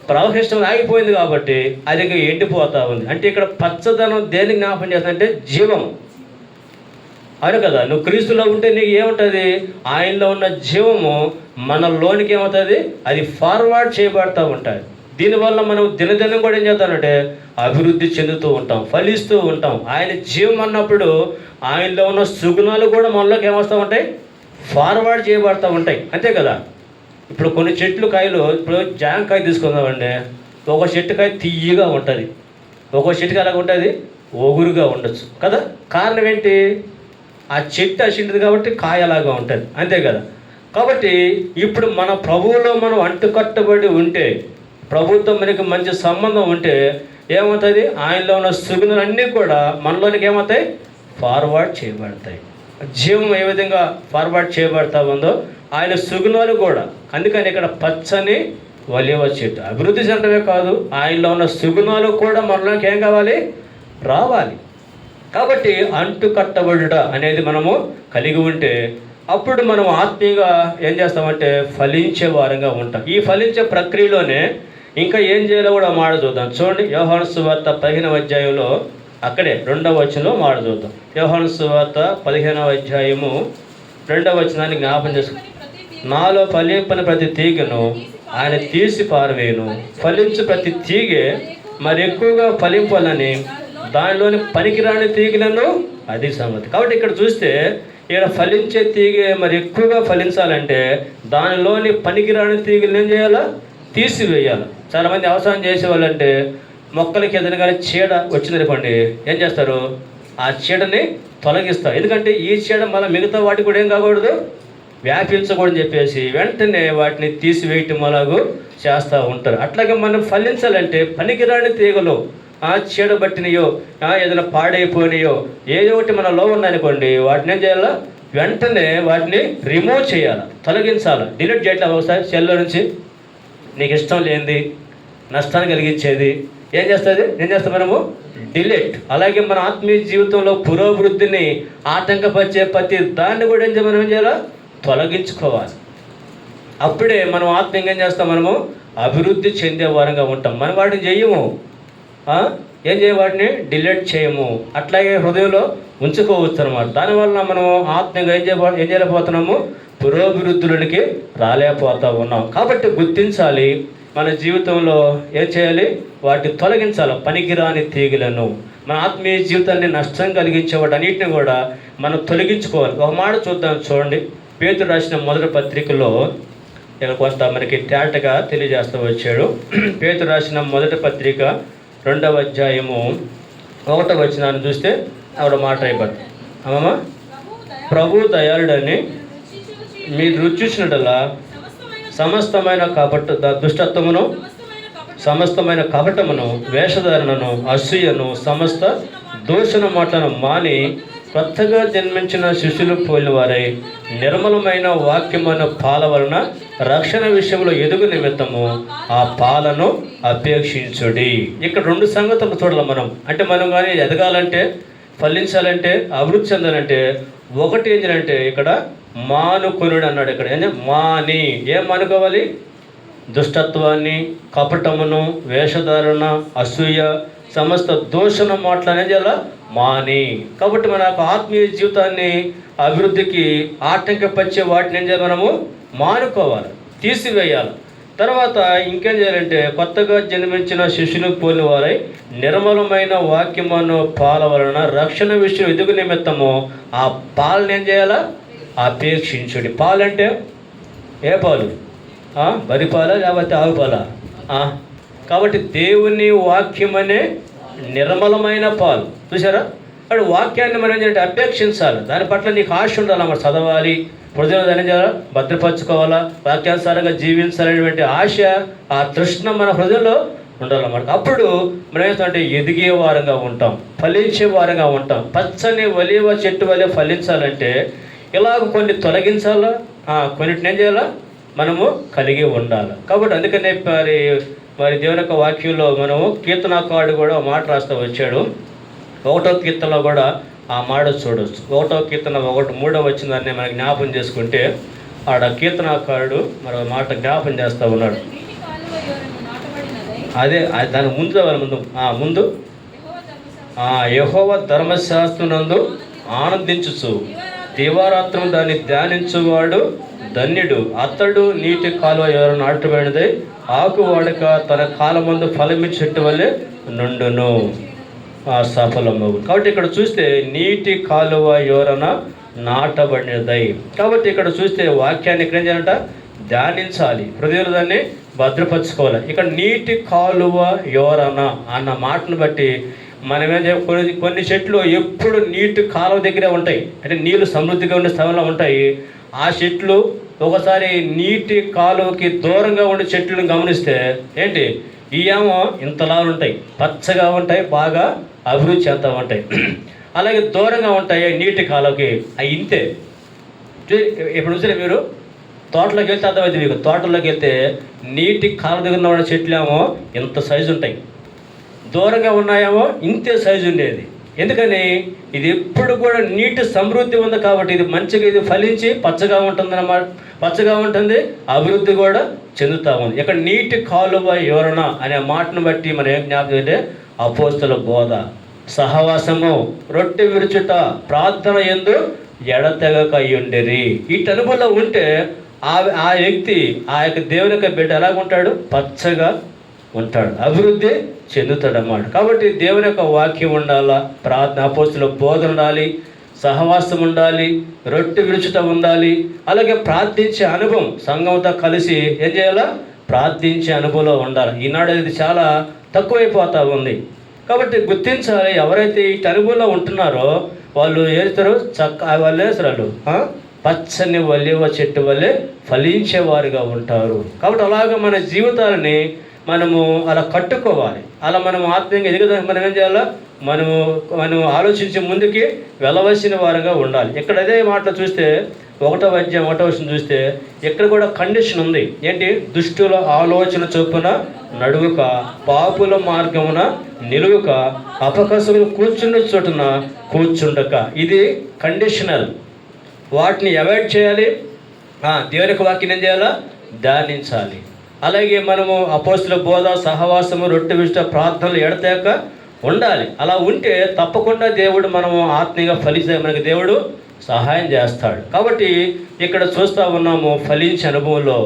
ప్రవహిష్టం ఆగిపోయింది. కాబట్టి అది ఇంకా ఎండిపోతూ ఉంది. అంటే ఇక్కడ పచ్చదనం దేనికి జ్ఞాపకం చేస్తుందంటే జీవం, అవును కదా. నువ్వు క్రీస్తులో ఉంటే నీకు ఏముంటుంది? ఆయనలో ఉన్న జీవము మనలోనికి ఏమవుతుంది? అది ఫార్వర్డ్ చేయబడుతూ ఉంటుంది. దీనివల్ల మనం దినదినం కూడా ఏం చేస్తామంటే అభివృద్ధి చెందుతూ ఉంటాం, ఫలిస్తూ ఉంటాం. ఆయన జీవం అన్నప్పుడు ఆయనలో ఉన్న సుగుణాలు కూడా మనలోకి ఏమొస్తూ ఉంటాయి? ఫార్వర్డ్ చేయబడుతూ ఉంటాయి, అంతే కదా. ఇప్పుడు కొన్ని చెట్లు కాయలు, ఇప్పుడు జాంకాయ తీసుకుందామండి, ఒక చెట్టుకాయ తియ్యగా ఉంటుంది, ఒక చెట్టుకాయ అలాగ ఉంటుంది, ఒగురుగా ఉండొచ్చు కదా. కారణం ఏంటి? ఆ చెట్టు అసింటిది కాబట్టి కాయ అలాగా ఉంటుంది, అంతే కదా. కాబట్టి ఇప్పుడు మన ప్రభువులో మనం అంటుకట్టబడి ఉంటే, ప్రభుత్వం మనకి మంచి సంబంధం ఉంటే ఏమవుతుంది? ఆయనలో ఉన్న సుగుణాలన్నీ కూడా మనలోనికి ఏమవుతాయి? ఫార్వర్డ్ చేయబడతాయి. జీవం ఏ విధంగా ఫార్వర్డ్ చేయబడతా ఉందో ఆయన సుగుణాలు కూడా. అందుకని ఇక్కడ పచ్చని ఒలీవ చెట్టు అభివృద్ధి చెందడమే కాదు, ఆయనలో ఉన్న సుగుణాలు కూడా మనలోకి ఏం కావాలి? రావాలి. కాబట్టి అంటుకట్టబడుట అనేది మనము కలిగి ఉంటే అప్పుడు మనం ఆత్మీయంగా ఏం చేస్తామంటే ఫలించే వారంగా ఉంటాం. ఈ ఫలించే ప్రక్రియలోనే ఇంకా ఏం చేయాలో కూడా మాట చూద్దాం. చూడండి, యోహాను సువార్త 15వ అధ్యాయంలో అక్కడే 2వ వచనంలో మాట చూద్దాం. యోహాను సువార్త 15వ అధ్యాయము 2వ వచనాన్ని జ్ఞాపకం చేసుకుని, నాలో ఫలింపని ప్రతి తీగను ఆయన తీసి పారవేయును, ఫలించు ప్రతి తీగే మరి ఎక్కువగా ఫలింపాలని దానిలోని పనికిరాని తీగలను, అది సంగతి. కాబట్టి ఇక్కడ చూస్తే ఇక్కడ ఫలించే తీగ మరి ఎక్కువగా ఫలించాలంటే దానిలోని పనికిరాని తీగలను ఏం చేయాలా? తీసివేయాలి. చాలామంది వ్యవసాయం చేసేవాళ్ళంటే మొక్కలకి ఏదైనా కానీ చీడ వచ్చిందనుకోండి, ఏం చేస్తారు? ఆ చీడని తొలగిస్తారు. ఎందుకంటే ఈ చీడ మళ్ళీ మిగతా వాటికి కూడా ఏం కాకూడదు, వ్యాపించకూడదని చెప్పేసి వెంటనే వాటిని తీసివేయటం అలాగూ చేస్తూ ఉంటారు. అట్లాగే మనం ఫలించాలంటే పనికిరాని తీగలు, చీడబట్టినయో ఏదైనా పాడైపోయినాయో ఏదో ఒకటి మనలో ఉన్నాయనుకోండి, వాటిని ఏం చేయాలా? వెంటనే వాటిని రిమూవ్ చేయాలి, తొలగించాలి, డిలీట్ చేయట్లేదు. ఒకసారి సెల్లో నుంచి నీకు ఇష్టం లేనిది, నష్టాన్ని కలిగించేది ఏం చేస్తాం మనము? డిలీట్. అలాగే మన ఆత్మీయ జీవితంలో పురోభివృద్ధిని ఆటంకపరిచే ప్రతి దాన్ని కూడా మనం ఏం చేయాలా? తొలగించుకోవాలి. అప్పుడే మనం ఆత్మీయంగా ఏం చేస్తాం? మనము అభివృద్ధి చెందే వారంగా ఉంటాం. మనం వాటిని చేయము, ఏం చేయ వాటిని డిలీట్ చేయము, అట్లాగే హృదయంలో ఉంచుకోవచ్చు అనమాట. దానివల్ల మనం ఆత్మీయంగా ఏం చేయలేకపోతున్నాము? పురోభివృద్ధులకి రాలేకపోతూ ఉన్నాం. కాబట్టి గుర్తించాలి, మన జీవితంలో ఏం చేయాలి? వాటిని తొలగించాలి, పనికిరాని తీగలను. మన ఆత్మీయ జీవితాన్ని నష్టం కలిగించే వాటి అన్నిటిని కూడా మనం తొలగించుకోవాలి. ఒక మాట చూద్దాం, చూడండి. పేతురు రాసిన మొదటి పత్రికలో ఇక్కడ కొంత మనకి తేటగా తెలియజేస్తూ వచ్చాడు. పేతురు రాసిన మొదటి పత్రిక 2వ అధ్యాయము 1వ వచనాన్ని చూస్తే ఆవిడ మాట అయిపోతుంది. అమ్మమ్మ, ప్రభు దయాళుడని మీరు రుచి చూసినట్లా సమస్తమైన దుష్టత్వమును, సమస్తమైన కపటమును, వేషధారణను, అసూయను, సమస్త దూషణ మాటలను మాని కొత్తగా జన్మించిన శిశువులు పోలిన వారై నిర్మలమైన వాక్యమైన పాల వలన రక్షణ విషయంలో ఎదుగు నిమిత్తము ఆ పాలను అపేక్షించుడి. ఇక్కడ 2 సంగతులు చూడాలి మనం. అంటే మనం కానీ ఎదగాలంటే, ఫలించాలంటే, అభివృద్ధి చెందాలంటే ఒకటి ఏంటంటే ఇక్కడ మానుకొనుడు అన్నాడు. ఇక్కడ ఏంటంటే మాని, ఏం మానుకోవాలి? దుష్టత్వాన్ని, కపటమును, వేషధారణ, అసూయ, సమస్త దూషణ మాటలు అనేది చేయాలా? మాని. కాబట్టి మన ఆత్మీయ జీవితాన్ని అభివృద్ధికి ఆటంకపరిచే వాటిని ఏం చేయాలి? మనము మానుకోవాలి, తీసివేయాలి. తర్వాత ఇంకేం చేయాలంటే కొత్తగా జన్మించిన శిశువులు పోలిన వారై నిర్మలమైన వాక్యమును పాల వలన రక్షణ విషయం ఎదుగు నిమిత్తము ఆ పాలను ఏం చేయాలా? అపేక్షించుడి. పాలంటే ఏ పాలు? బరి పాల లేకపోతే ఆవు పాల? కాబట్టి దేవుని వాక్యం అనే నిర్మలమైన పాలు. చూసారా? అక్కడ వాక్యాన్ని మనం ఏంటంటే అపేక్షించాలి. దాని పట్ల నీకు ఆశ ఉండాలి. మనం చదవాలి, ప్రజలు దాన్ని భద్రపరచుకోవాలా, వాక్యానుసారంగా జీవించాలనేటువంటి ఆశ, ఆ తృష్ణ మన హృదయంలో ఉండాలన్నమాట. అప్పుడు మనం ఏంటంటే ఎదిగే వారంగా ఉంటాం, ఫలించే వారంగా ఉంటాం. పచ్చని ఒలీవ చెట్టు వలె ఫలించాలంటే ఇలాగ కొన్ని తొలగించాలా, కొన్నిటిని ఏం చేయాలా? మనము కలిగి ఉండాలి. కాబట్టి అందుకనే మరి దేవుని యొక్క వాక్యంలో మనము కీర్తనాకారుడు కూడా మాట రాస్తూ వచ్చాడు. 1వ కీర్తనలో కూడా ఆ మాట చూడవచ్చు. 1వ కీర్తన 3వ వచ్చిందాన్ని మనకి జ్ఞాపం చేసుకుంటే ఆడ కీర్తనాకారుడు మరో మాట జ్ఞాపం చేస్తూ ఉన్నాడు. అదే దాని ముందు యెహోవా ధర్మశాస్త్రమునందు ఆనందించుచు దివారాత్రం దాన్ని ధ్యానించువాడు ధన్యుడు. అతడు నీటి కాలువ ఎవరు నాటబడినదై ఆకు వాడక తన కాలమందు ఫలమిచ్చి చెట్టు వల్లే నుండును, సఫలమగు. కాబట్టి ఇక్కడ చూస్తే నీటి కాలువ ఎవరన నాటబడినదై. కాబట్టి ఇక్కడ చూస్తే వాక్యాన్ని ఇక్కడ ఏం చేయాలంట? ధ్యానించాలి, హృదయంలో దాన్ని భద్రపరచుకోవాలి. ఇక్కడ నీటి కాలువ ఎవరన అన్న మాటను బట్టి మనమేం కొన్ని చెట్లు ఎప్పుడు నీటి కాలువ దగ్గరే ఉంటాయి. అంటే నీళ్లు సమృద్ధిగా ఉండే స్థలంలో ఉంటాయి. ఆ చెట్లు ఒకసారి నీటి కాలువకి దూరంగా ఉండే చెట్లను గమనిస్తే ఏంటి, ఏమో ఇంతలా ఉంటాయి, పచ్చగా ఉంటాయి, బాగా అభివృద్ధి చెందుతూ ఉంటాయి. అలాగే దూరంగా ఉంటాయి నీటి కాలువకి, అవి ఇంతే. ఇప్పుడు చూసారా మీరు తోటలోకి వెళ్తే అర్థమైంది మీకు. తోటలోకి వెళ్తే నీటి కాలువ దగ్గర ఉన్న చెట్లు ఏమో ఇంత సైజు ఉంటాయి, దూరంగా ఉన్నాయేమో ఇంతే సైజు ఉండేది. ఎందుకని? ఇది ఎప్పుడు కూడా నీటి సమృద్ధి ఉంది కాబట్టి ఇది మంచిగా, ఇది ఫలించి పచ్చగా ఉంటుంది అన్నమాట. పచ్చగా ఉంటుంది, అభివృద్ధి కూడా చెందుతూ ఉంది. ఇక్కడ నీటి కాలువ యోరణ అనే మాటను బట్టి మనం ఏం జ్ఞాపకం అంటే అపోస్తల బోధ, సహవాసము, రొట్టె విరుచుట, ప్రార్థన యందు ఎడతెగక అయ్యుండిరి. వీటి అనుభవంలో ఉంటే ఆ వ్యక్తి, ఆ యొక్క దేవుని యొక్క బిడ్డ ఎలాగుంటాడు? పచ్చగా ఉంటాడు, అభివృద్ధి చెందుతాడు అన్నమాట. కాబట్టి దేవుని యొక్క వాక్యం ఉండాలా, ప్రార్థన, అపోస్తల బోధ ఉండాలి, సహవాసం ఉండాలి, రొట్టె విరుచుట ఉండాలి. అలాగే ప్రార్థించే అనుభవం, సంఘంతో కలిసి ఏం చేయాలా? ప్రార్థించే అనుభవంలో ఉండాలి. ఈనాడు ఇది చాలా తక్కువైపోతూ ఉంది. కాబట్టి గుర్తించాలి, ఎవరైతే ఈ అనుభవంలో ఉంటున్నారో వాళ్ళు ఏస్తారు వాళ్ళు వేస్తారు, పచ్చని ఒలీవ చెట్టు వల్లే ఫలించేవారుగా ఉంటారు. కాబట్టి అలాగే మన జీవితాలని మనము అలా కట్టుకోవాలి. అలా మనం ఆత్మీయంగా ఎదుగుదానికి మనం ఏం చేయాలా? మనం ఆలోచించి ముందుకి వెళ్ళవలసిన వారంగా ఉండాలి. ఇక్కడ అదే మాట చూస్తే 1వ అధ్యాయం 1వ వచనం చూస్తే ఇక్కడ కూడా కండిషన్ ఉంది. ఏంటి? దుష్టుల ఆలోచన చొప్పున నడువుక, పాపుల మార్గమున నిలువుక, అపకసములు కూర్చుండ చోటున కూర్చుండక. ఇది కండిషనల్. వాటిని అవాయిడ్ చేయాలి. దేవునికి వాక్యం ఏం చేయాలా? ధ్యానించాలి. అలాగే మనము అపోస్తల బోధ, సహవాసము, రొట్టె విరుచుట, ప్రార్థనలు ఎడతెగక ఉండాలి. అలా ఉంటే తప్పకుండా దేవుడు మనము ఆత్మీయంగా ఫలించే మనకి దేవుడు సహాయం చేస్తాడు. కాబట్టి ఇక్కడ చూస్తూ ఉన్నాము ఫలించే అనుభవంలో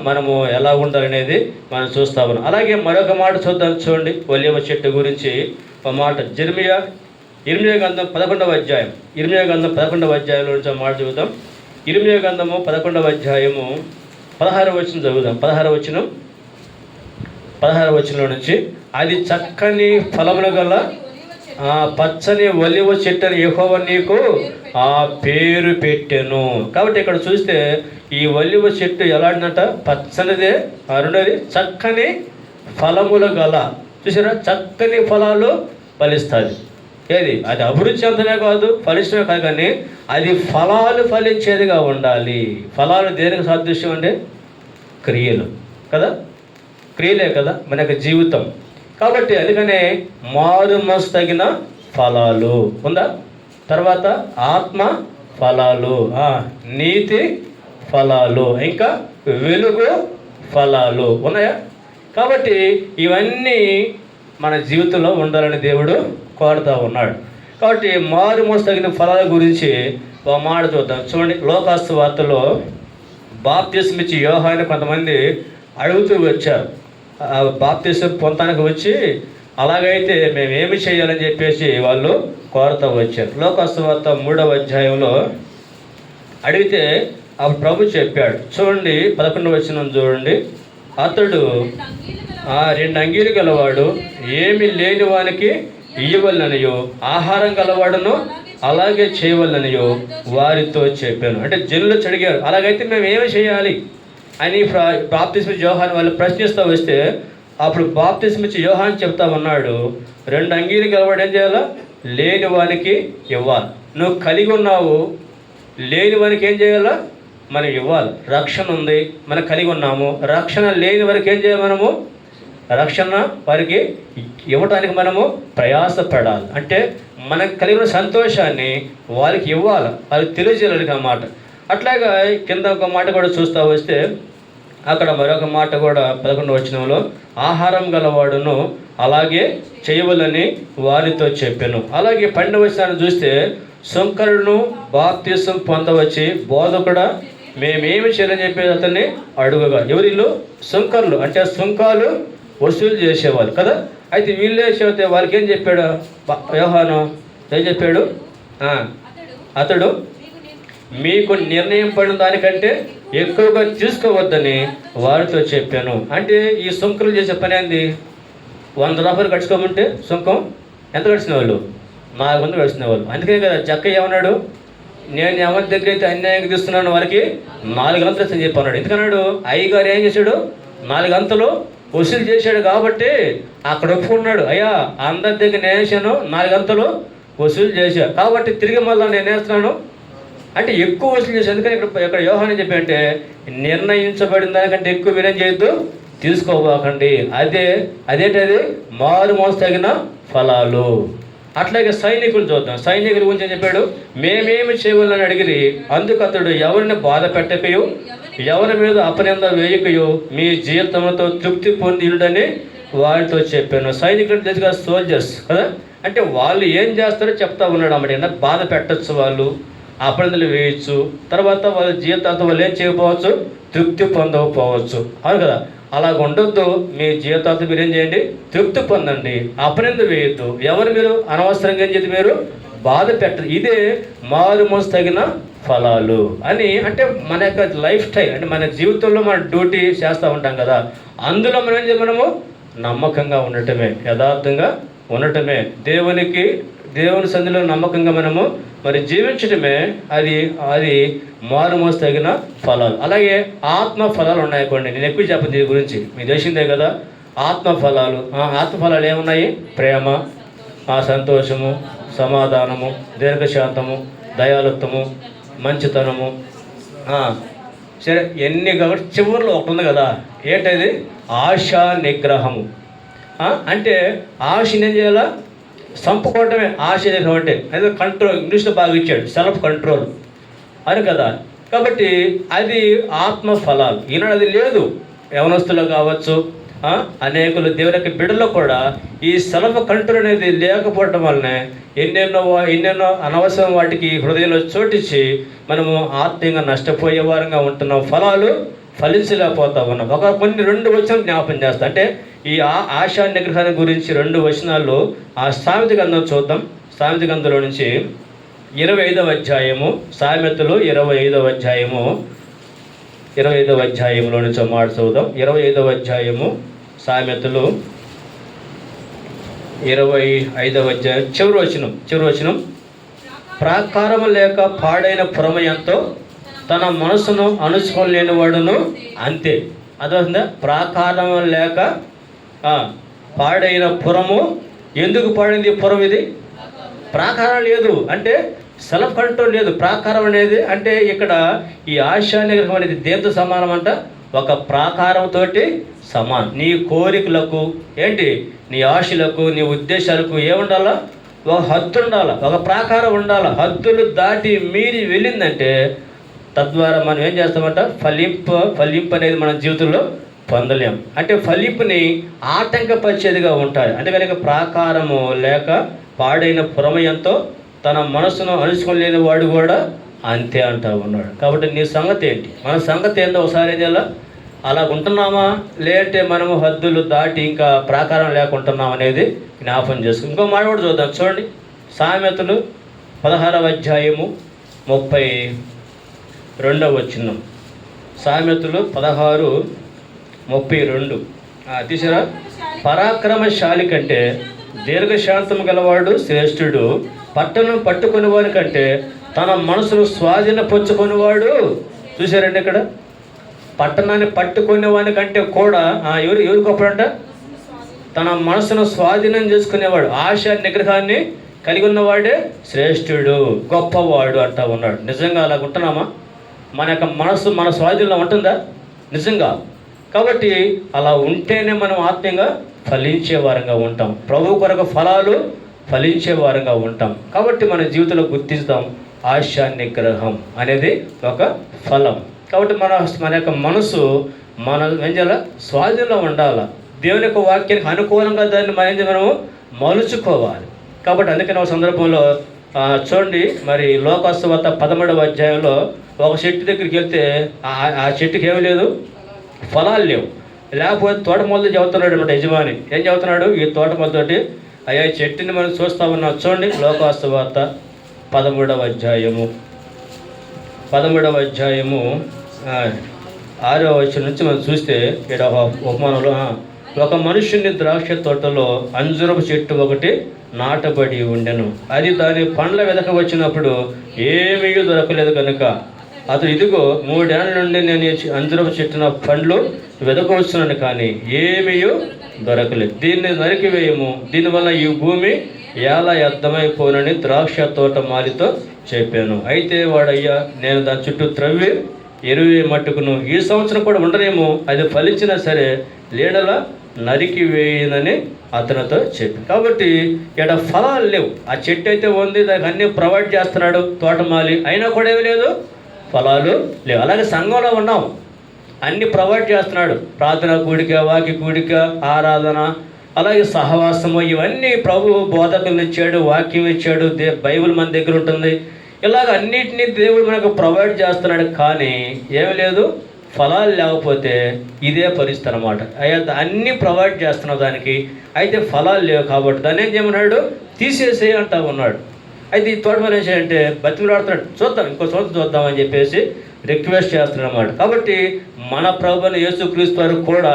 మనము ఎలా ఉండాలనేది మనం చూస్తూ ఉన్నాం. అలాగే మరొక మాట చూద్దాం. చూడండి, ఒలీవ చెట్టు గురించి ఒక మాట. ఇర్మియా గ్రంథం 11వ అధ్యాయం, ఇర్మియా గ్రంథం 11వ అధ్యాయంలో నుంచి మాట చూద్దాం. ఇర్మియా గ్రంథము 11వ అధ్యాయము 16వ వచనం చదువుదాం. 16వ వచనంలో నుంచి, అది చక్కని ఫలములు గల పచ్చని ఒలివ చెట్టుని యెహోవా నీకు ఆ పేరు పెట్టెను. కాబట్టి ఇక్కడ చూస్తే ఈ ఒలివ చెట్టు ఎలాంటిదంట? పచ్చనిదే, రెండోది చక్కని ఫలములు గల. చూసారా, చక్కని ఫలాలు ఫలిస్తుంది. ఏది అది అభివృద్ధి చెందమే కాదు, ఫలించడమే కాదు, కానీ అది ఫలాలు ఫలించేదిగా ఉండాలి. ఫలాలు దేనికి సాదృశ్యం అంటే క్రియలు కదా, క్రియలే కదా మన యొక్క జీవితం. కాబట్టి అందుకనే మారు మనసు తగిన ఫలాలు ఉందా, తర్వాత ఆత్మ ఫలాలు, నీతి ఫలాలు, ఇంకా వెలుగు ఫలాలు ఉన్నాయా? కాబట్టి ఇవన్నీ మన జీవితంలో ఉండాలని దేవుడు కోరుతూ ఉన్నాడు. కాబట్టి మారు మనసు తగిన ఫలాల గురించి ఒక మాట చూద్దాం. చూడండి, లోకాసు వార్తలో బాప్తిస్మం ఇచ్చి యోహాను కొంతమంది అడుగుతూ వచ్చారు. బాప్తిస్మం పొందడానికి వచ్చి అలాగైతే మేము ఏమి చేయాలని చెప్పేసి వాళ్ళు కోరుతూ వచ్చారు. లోకాసు వార్త 3వ అధ్యాయంలో అడిగితే అప్పుడు ప్రభు చెప్పాడు. చూడండి, 11వ వచనం చూడండి. అతడు 2 అంగీలు గలవాడు ఏమి లేని వానికి ఇయ్యవలనయో, ఆహారం గలవాడును అలాగే చేయవలనయో వారితో చెప్పాను. అంటే జనులు అడిగారు, అలాగైతే మేము ఏమి చేయాలి అని బాప్తిస్మం యోహాను వాళ్ళు ప్రశ్నిస్తూ వస్తే అప్పుడు బాప్తిస్మం ఇచ్చి యోహాను చెప్తా ఉన్నాడు, 2 అంగీలు గలవాడు ఏం చేయాలా? లేని వానికి ఇవ్వాలి. నువ్వు కలిగి ఉన్నావు, లేని వానికి ఏం చేయాలా? మనం ఇవ్వాలి. రక్షణ ఉంది, మనం కలిగి ఉన్నాము. రక్షణ లేని వారికి ఏం చేయాలి? మనము రక్షణ వారికి ఇవ్వడానికి మనము ప్రయాసపడాలి. అంటే మనకు కలిగిన సంతోషాన్ని వాళ్ళకి ఇవ్వాలి, వాళ్ళకి తెలియజేయాలి అన్నమాట. అట్లాగా కింద ఒక మాట కూడా చూస్తూ వస్తే అక్కడ మరొక మాట కూడా 11వ వచనంలో, ఆహారం గలవాడును అలాగే చేయవలని వారితో చెప్పాను. అలాగే 12వ వచనాన్ని చూస్తే, సుంకరులను బాప్తిసం పొందవచ్చి బోధకుడా మేమేమి చేయాలని చెప్పేసి అతన్ని అడుగుగా. ఎవరిల్లు? సుంకరులు, అంటే సుంకాలు వసూలు చేసేవాళ్ళు కదా. అయితే వీళ్ళే చెబితే వాళ్ళకి ఏం చెప్పాడు యోహాను? ఏం చెప్పాడు? అతడు మీకు నిర్ణయం పడిన దానికంటే ఎక్కువగా తీసుకోవద్దని వారితో చెప్పాను. అంటే ఈ సుంకలు చేసే పని ఏంది? 100 రూపాయలు కట్టుకోమంటే సుంకం ఎంత కట్టిన వాళ్ళు? 400 కట్టిన వాళ్ళు. అందుకే కదా జక్కయ్య ఏమన్నాడు? నేను ఎవరి దగ్గర అయితే అన్యాయంగా తీస్తున్నాను వారికి 4 అంతలు అని చెప్పి అన్నాడు. ఎందుకన్నాడు? అయ్యగారు ఏం చేశాడు? 4 అంతలు వసూలు చేశాడు కాబట్టి అక్కడ ఒప్పుకున్నాడు. అయ్యా, అందరి దగ్గర నేను వేసాను, 4 అంతలు వసూలు చేశా కాబట్టి తిరిగి మళ్ళీ నేను వేస్తున్నాను అంటే ఎక్కువ వసూలు చేశాను. ఎందుకని ఇక్కడ యోహాను చెప్పి అంటే, నిర్ణయించబడిన దానికంటే ఎక్కువ మీరేం చేయొద్దు, తీసుకోబోకండి. అదేంటది? మారు మనసు తగిన ఫలాలు. అట్లాగే సైనికులు చూద్దాం. సైనికుల గురించి ఏం చెప్పాడు? మేమేమి చేయవాలని అడిగిరి, అందుకు అతడు ఎవరిని బాధ పెట్టకయో ఎవరి మీద అపనింద వేయకయో మీ జీవితంతో తృప్తి పొందిడని వారితో చెప్పాను. సైనికులు తెలుసుగా, సోల్జర్స్ కదా, అంటే వాళ్ళు ఏం చేస్తారో చెప్తా ఉన్నాడు అన్నమాట. బాధ పెట్టచ్చు, వాళ్ళు అపనిందలు వేయచ్చు, తర్వాత వాళ్ళ జీవితాలతో వాళ్ళు ఏం చేయకపోవచ్చు, తృప్తి పొందకపోవచ్చు. అవును కదా. అలాగ ఉండొద్దు. మీ జీవితాలతో మీరు ఏం చేయండి? తృప్తి పొందండి, అపనింద వేయద్దు, ఎవరు మీరు అనవసరంగా ఏం చేసి మీరు బాధ పెట్టదు. ఇదే మారు మనసు తగిన ఫలాలు అని. అంటే మన యొక్క లైఫ్ స్టైల్, అంటే మన జీవితంలో మన డ్యూటీ చేస్తూ ఉంటాం కదా, అందులో మనం ఏం చేయాలి? మనము నమ్మకంగా ఉండటమే, యథార్థంగా ఉండటమే, దేవుని సన్నిధిలో నమ్మకంగా మనము మరి జీవించడమే అది మారు మనసు తగిన ఫలాలు. అలాగే ఆత్మ ఫలాలు ఉన్నాయనుకోండి. నేను ఎక్కువ చెప్పను దీని గురించి, మీకు తెలిసిందే కదా. ఆత్మ ఫలాలు ఏమున్నాయి? ప్రేమ, సంతోషము, సమాధానము, దీర్ఘశాంతము, దయాలుత్వము, మంచితనము. సరే, ఎన్ని కాబట్టి చివరిలో ఒకటి ఉంది కదా, ఏంటది? ఆశా నిగ్రహము. అంటే ఆశని ఏం చేయాలా? చంపుకోవటమే ఆశ నిగ్రహం అంటే. అదే కంట్రోల్, ఇంగ్లీష్లో బాగా ఇచ్చాడు, సెల్ఫ్ కంట్రోల్ అని కదా. కాబట్టి అది ఆత్మ ఫలాలు. ఈనాడు అది లేదు. యవనస్తులు కావచ్చు, అనేకులు దేవుని యొక్క బిడ్డలో కూడా ఈ సెల్ఫ్ కంట్రోల్ అనేది లేకపోవటం వల్లనే ఎన్నెన్నో అనవసరం వాటికి హృదయంలో చోటిచ్చి మనము ఆత్మీయంగా నష్టపోయే వారంగా ఉంటున్నాం. ఫలాలు ఫలించలేకపోతా ఉన్నాం. కొన్ని 2 వచనాలు జ్ఞాపకం చేస్తా. అంటే ఈ ఆశా నిగ్రహాన్ని గురించి 2 వచనాల్లో సామెత గ్రంథం చూద్దాం. సామెత గ్రంథంలో నుంచి 25వ అధ్యాయము, సామెతలు 25వ అధ్యాయము 25వ అధ్యాయంలో నుంచి మాట చదువుదాం. 25వ అధ్యాయము సామెతలు 25వ అధ్యాయం చివరి వచనం. ప్రాకారము లేక పాడైన పురము ఎంతో, తన మనసును అణుచుకోలేని వాడును అంతే. అర్థమవుతుందా? ప్రాకారము లేక పాడైన పురము. ఎందుకు పాడైంది పురం? ఇది ప్రాకారం లేదు అంటే సెల్ఫ్ కంట్రోల్ లేదు. ప్రాకారం అనేది అంటే ఇక్కడ ఈ ఆశా నిగ్రహం అనేది దేంతో సమానం అంట? ఒక ప్రాకారంతో సమానం. నీ కోరికలకు ఏంటి, నీ ఆశలకు, నీ ఉద్దేశాలకు ఏముండాలా? ఒక హద్దు ఉండాలి, ఒక ప్రాకారం ఉండాలి. హద్దులు దాటి మీరి వెళ్ళిందంటే తద్వారా మనం ఏం చేస్తామంట? ఫలింపు అనేది మన జీవితంలో పొందలేం. అంటే ఫలింపుని ఆటంకపరిచేదిగా ఉంటాయి. అంటే కనుక ప్రాకారము లేక పాడైన పురమ ఎంతో, తన మనసును అణుచుకోలేని వాడు కూడా అంతే అంటా ఉన్నాడు. కాబట్టి నీ సంగతి ఏంటి? మన సంగతి ఏందో ఒకసారి ఏం చేయాలా? అలా ఉంటున్నామా, లేదంటే మనము హద్దులు దాటి ఇంకా ప్రాకారం లేకుంటున్నాం అనేది జ్ఞాపం చేసుకుని ఇంకో మాట కూడా చూద్దాం. చూడండి, సామెతలు 16వ అధ్యాయము 32వ వచనం. సామెతలు 16:32 తీసారా? పరాక్రమశాలి కంటే దీర్ఘశాంతం గలవాడు శ్రేష్ఠుడు, పట్టణం పట్టుకుని వాని కంటే తన మనసును స్వాధీనపరుచుకునేవాడు. చూసారండి, ఇక్కడ పట్టణాన్ని పట్టుకునే వాని కంటే కూడా ఎవరు గొప్పడంట? తన మనసును స్వాధీనం చేసుకునేవాడు, ఆశ నిగ్రహాన్ని కలిగి ఉన్నవాడే శ్రేష్ఠుడు, గొప్పవాడు అంటా ఉన్నాడు. నిజంగా అలా ఉంటున్నామా? మన యొక్క మనసు మన స్వాధీనంలో ఉంటుందా? నిజంగా. కాబట్టి అలా ఉంటేనే మనం ఆత్మీయంగా ఫలించే వారంగా ఉంటాం, ప్రభు కొరకు ఫలాలు ఫలించే వారంగా ఉంటాం. కాబట్టి మన జీవితంలో గుర్తిస్తాం ఆశా నిగ్రహం అనేది ఒక ఫలం. కాబట్టి మన యొక్క మనసు ఏం చేయాలి? స్వాధీనంలో ఉండాలి. దేవుని యొక్క వాక్యానికి అనుకూలంగా దాన్ని మనము మలుచుకోవాలి. కాబట్టి అందుకని ఒక సందర్భంలో చూడండి, మరి లోకాసువార్త 13వ అధ్యాయంలో ఒక చెట్టు దగ్గరికి వెళ్తే ఆ చెట్టుకి ఏమీ లేదు, ఫలాలు లేవు. లేకపోతే తోట మొదలు చెబుతున్నాడు అనమాట యజమాని. ఏం చెబుతున్నాడు? ఈ తోట మొదటి అయ్యా ఈ చెట్టుని మనం చూస్తా ఉన్నాం. చూడండి, లోకాసువార్త 13వ అధ్యాయము 6వ వచనం నుంచి మనం చూస్తే ఇక్కడ ఉపమానంలో ఒక మనుషుని ద్రాక్ష తోటలో అంజూరపు చెట్టు ఒకటి నాటబడి ఉండెను. అది దాని పండ్ల వెదక వచ్చినప్పుడు ఏమీ దొరకలేదు కనుక అతడు, ఇదిగో 3 ఏళ్ల నుండి నేను అంజూరపు చెట్టున పండ్లు వెదకవచ్చున్నాను, కానీ ఏమీ దొరకలేదు. దీన్ని నరికివేయము, దీనివల్ల ఈ భూమి ఎలా వ్యర్థమైపోనని ద్రాక్ష తోట మాలితో చెప్పాను. అయితే వాడయ్యా, నేను దాని చుట్టూ త్రవ్వి ఎరువే మట్టుకును ఈ సంవత్సరం కూడా ఉండనేమో, అది ఫలించినా సరే లేడలా నరికి వేయనని అతనితో చెప్పి. కాబట్టి ఇక్కడ ఫలాలు లేవు. ఆ చెట్టు అయితే ఉంది, దానికి అన్నీ ప్రొవైడ్ చేస్తున్నాడు తోటమాలి, అయినా కూడా ఏమీ లేదు, ఫలాలు లేవు. అలాగే సంఘంలో ఉన్నాం, అన్నీ ప్రొవైడ్ చేస్తున్నాడు. ప్రార్థన కూడిక, వాక్య కూడిక, ఆరాధన, అలాగే సహవాసము, ఇవన్నీ ప్రభు బోధకులు ఇచ్చాడు, వాక్యం ఇచ్చాడు, బైబిల్ మన దగ్గర ఉంటుంది. ఇలాగ అన్నిటినీ దేవుడు మనకు ప్రొవైడ్ చేస్తున్నాడు, కానీ ఏమి లేదు, ఫలాలు లేకపోతే ఇదే పరిస్థితి అనమాట. అయ్యా అన్నీ ప్రొవైడ్ చేస్తున్నావు దానికి, అయితే ఫలాలు లేవు కాబట్టి దాన్ని ఏం చేయమన్నాడు? తీసేసే అంటా ఉన్నాడు. అయితే ఈ తోట మనిషి అంటే బతిమలాడుతున్నాడు, చూద్దాం ఇంకో సంవత్సరం చూద్దామని చెప్పేసి రిక్వెస్ట్ చేస్తున్నాడు అన్నమాట. కాబట్టి మన ప్రభువుని యేసుక్రీస్తు వారు కూడా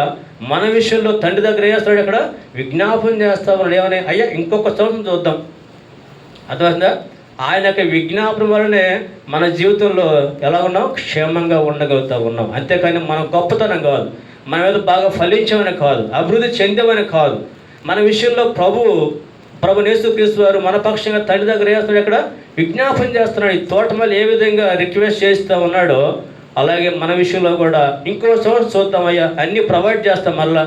మన విషయంలో తండ్రి దగ్గర చేస్తాడు, ఇక్కడ విజ్ఞాపన చేస్తా ఉన్నాడు. ఏమని? అయ్యా ఇంకొక సంవత్సరం చూద్దాం. అర్థమైందా? ఆయన యొక్క విజ్ఞాపన వల్లనే మన జీవితంలో ఎలా ఉన్నాం? క్షేమంగా ఉండగలుగుతూ ఉన్నాం. అంతేకాని మన గొప్పతనం కాదు, మనం ఏదో బాగా ఫలించామని కాదు, అభివృద్ధి చెందామని కాదు. మన విషయంలో ప్రభు యేసుక్రీస్తు వారు మన పక్షంగా తండ్రి దగ్గర చేస్తున్నాడు, ఇక్కడ విజ్ఞాపన చేస్తున్నాడు. ఈ తోట మళ్ళీ ఏ విధంగా రిక్వెస్ట్ చేస్తూ ఉన్నాడో అలాగే మన విషయంలో కూడా ఇంకో సంవత్సరం చూద్దామయ్యా, అన్నీ ప్రొవైడ్ చేస్తాం మళ్ళా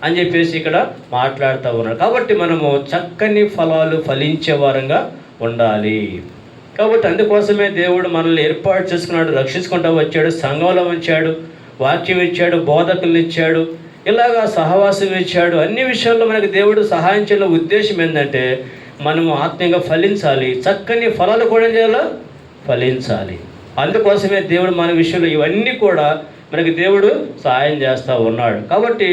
అని చెప్పేసి ఇక్కడ మాట్లాడుతూ ఉన్నాడు. కాబట్టి మనము చక్కని ఫలాలు ఫలించే వారంగా ఉండాలి. కాబట్టి అందుకోసమే దేవుడు మనల్ని ఏర్పాటు చేసుకున్నాడు, రక్షించుకుంటూ వచ్చాడు, సంఘంలో ఉంచాడు, వాక్యం ఇచ్చాడు, బోధకులు ఇచ్చాడు, ఇలాగా సహవాసం ఇచ్చాడు. అన్ని విషయాల్లో మనకి దేవుడు సహాయం చేయడం ఉద్దేశం ఏంటంటే మనము ఆత్మీయంగా ఫలించాలి, చక్కని ఫలాలు కూడా చేయాలో ఫలించాలి. అందుకోసమే దేవుడు మన విషయంలో ఇవన్నీ కూడా మనకి దేవుడు సహాయం చేస్తూ ఉన్నాడు. కాబట్టి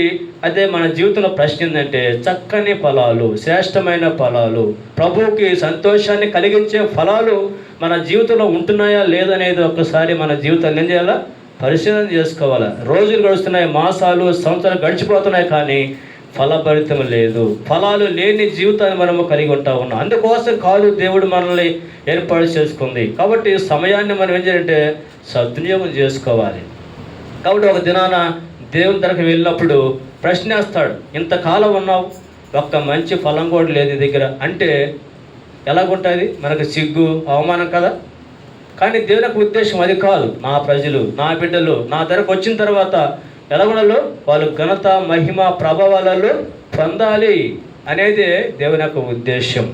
అదే మన జీవితంలో ప్రశ్న ఏంటంటే చక్కని ఫలాలు, శ్రేష్టమైన ఫలాలు, ప్రభువుకి సంతోషాన్ని కలిగించే ఫలాలు మన జీవితంలో ఉంటున్నాయా లేదనేది ఒక్కసారి మన జీవితాన్ని ఏం చేయాలా? పరిశీలన చేసుకోవాలి. రోజులు గడుస్తున్నాయి, మాసాలు సంవత్సరాలు గడిచిపోతున్నాయి, కానీ ఫలభరితం లేదు. ఫలాలు లేని జీవితాన్ని మనము కలిగి ఉంటా ఉన్నాం. అందుకోసం కాదు దేవుడు మనల్ని ఏర్పాటు చేసుకుంది. కాబట్టి సమయాన్ని మనం ఏం చేయాలంటే సద్వినియోగం చేసుకోవాలి. కాబట్టి ఒక దినాన దేవుని దగ్గరికి వెళ్ళినప్పుడు ప్రశ్నేస్తాడు, ఇంతకాలం ఉన్నావు, ఒక్క మంచి ఫలం కూడా లేదు దగ్గర అంటే ఎలాగుంటుంది? మనకు సిగ్గు, అవమానం కదా. కానీ దేవుని యొక్క ఉద్దేశం అది కాదు. నా ప్రజలు, నా బిడ్డలు నా దగ్గరకు వచ్చిన తర్వాత ఎలాగుండాలో వాళ్ళు ఘనత, మహిమ, ప్రభావాలలో పొందాలి అనేది దేవుని యొక్క ఉద్దేశం.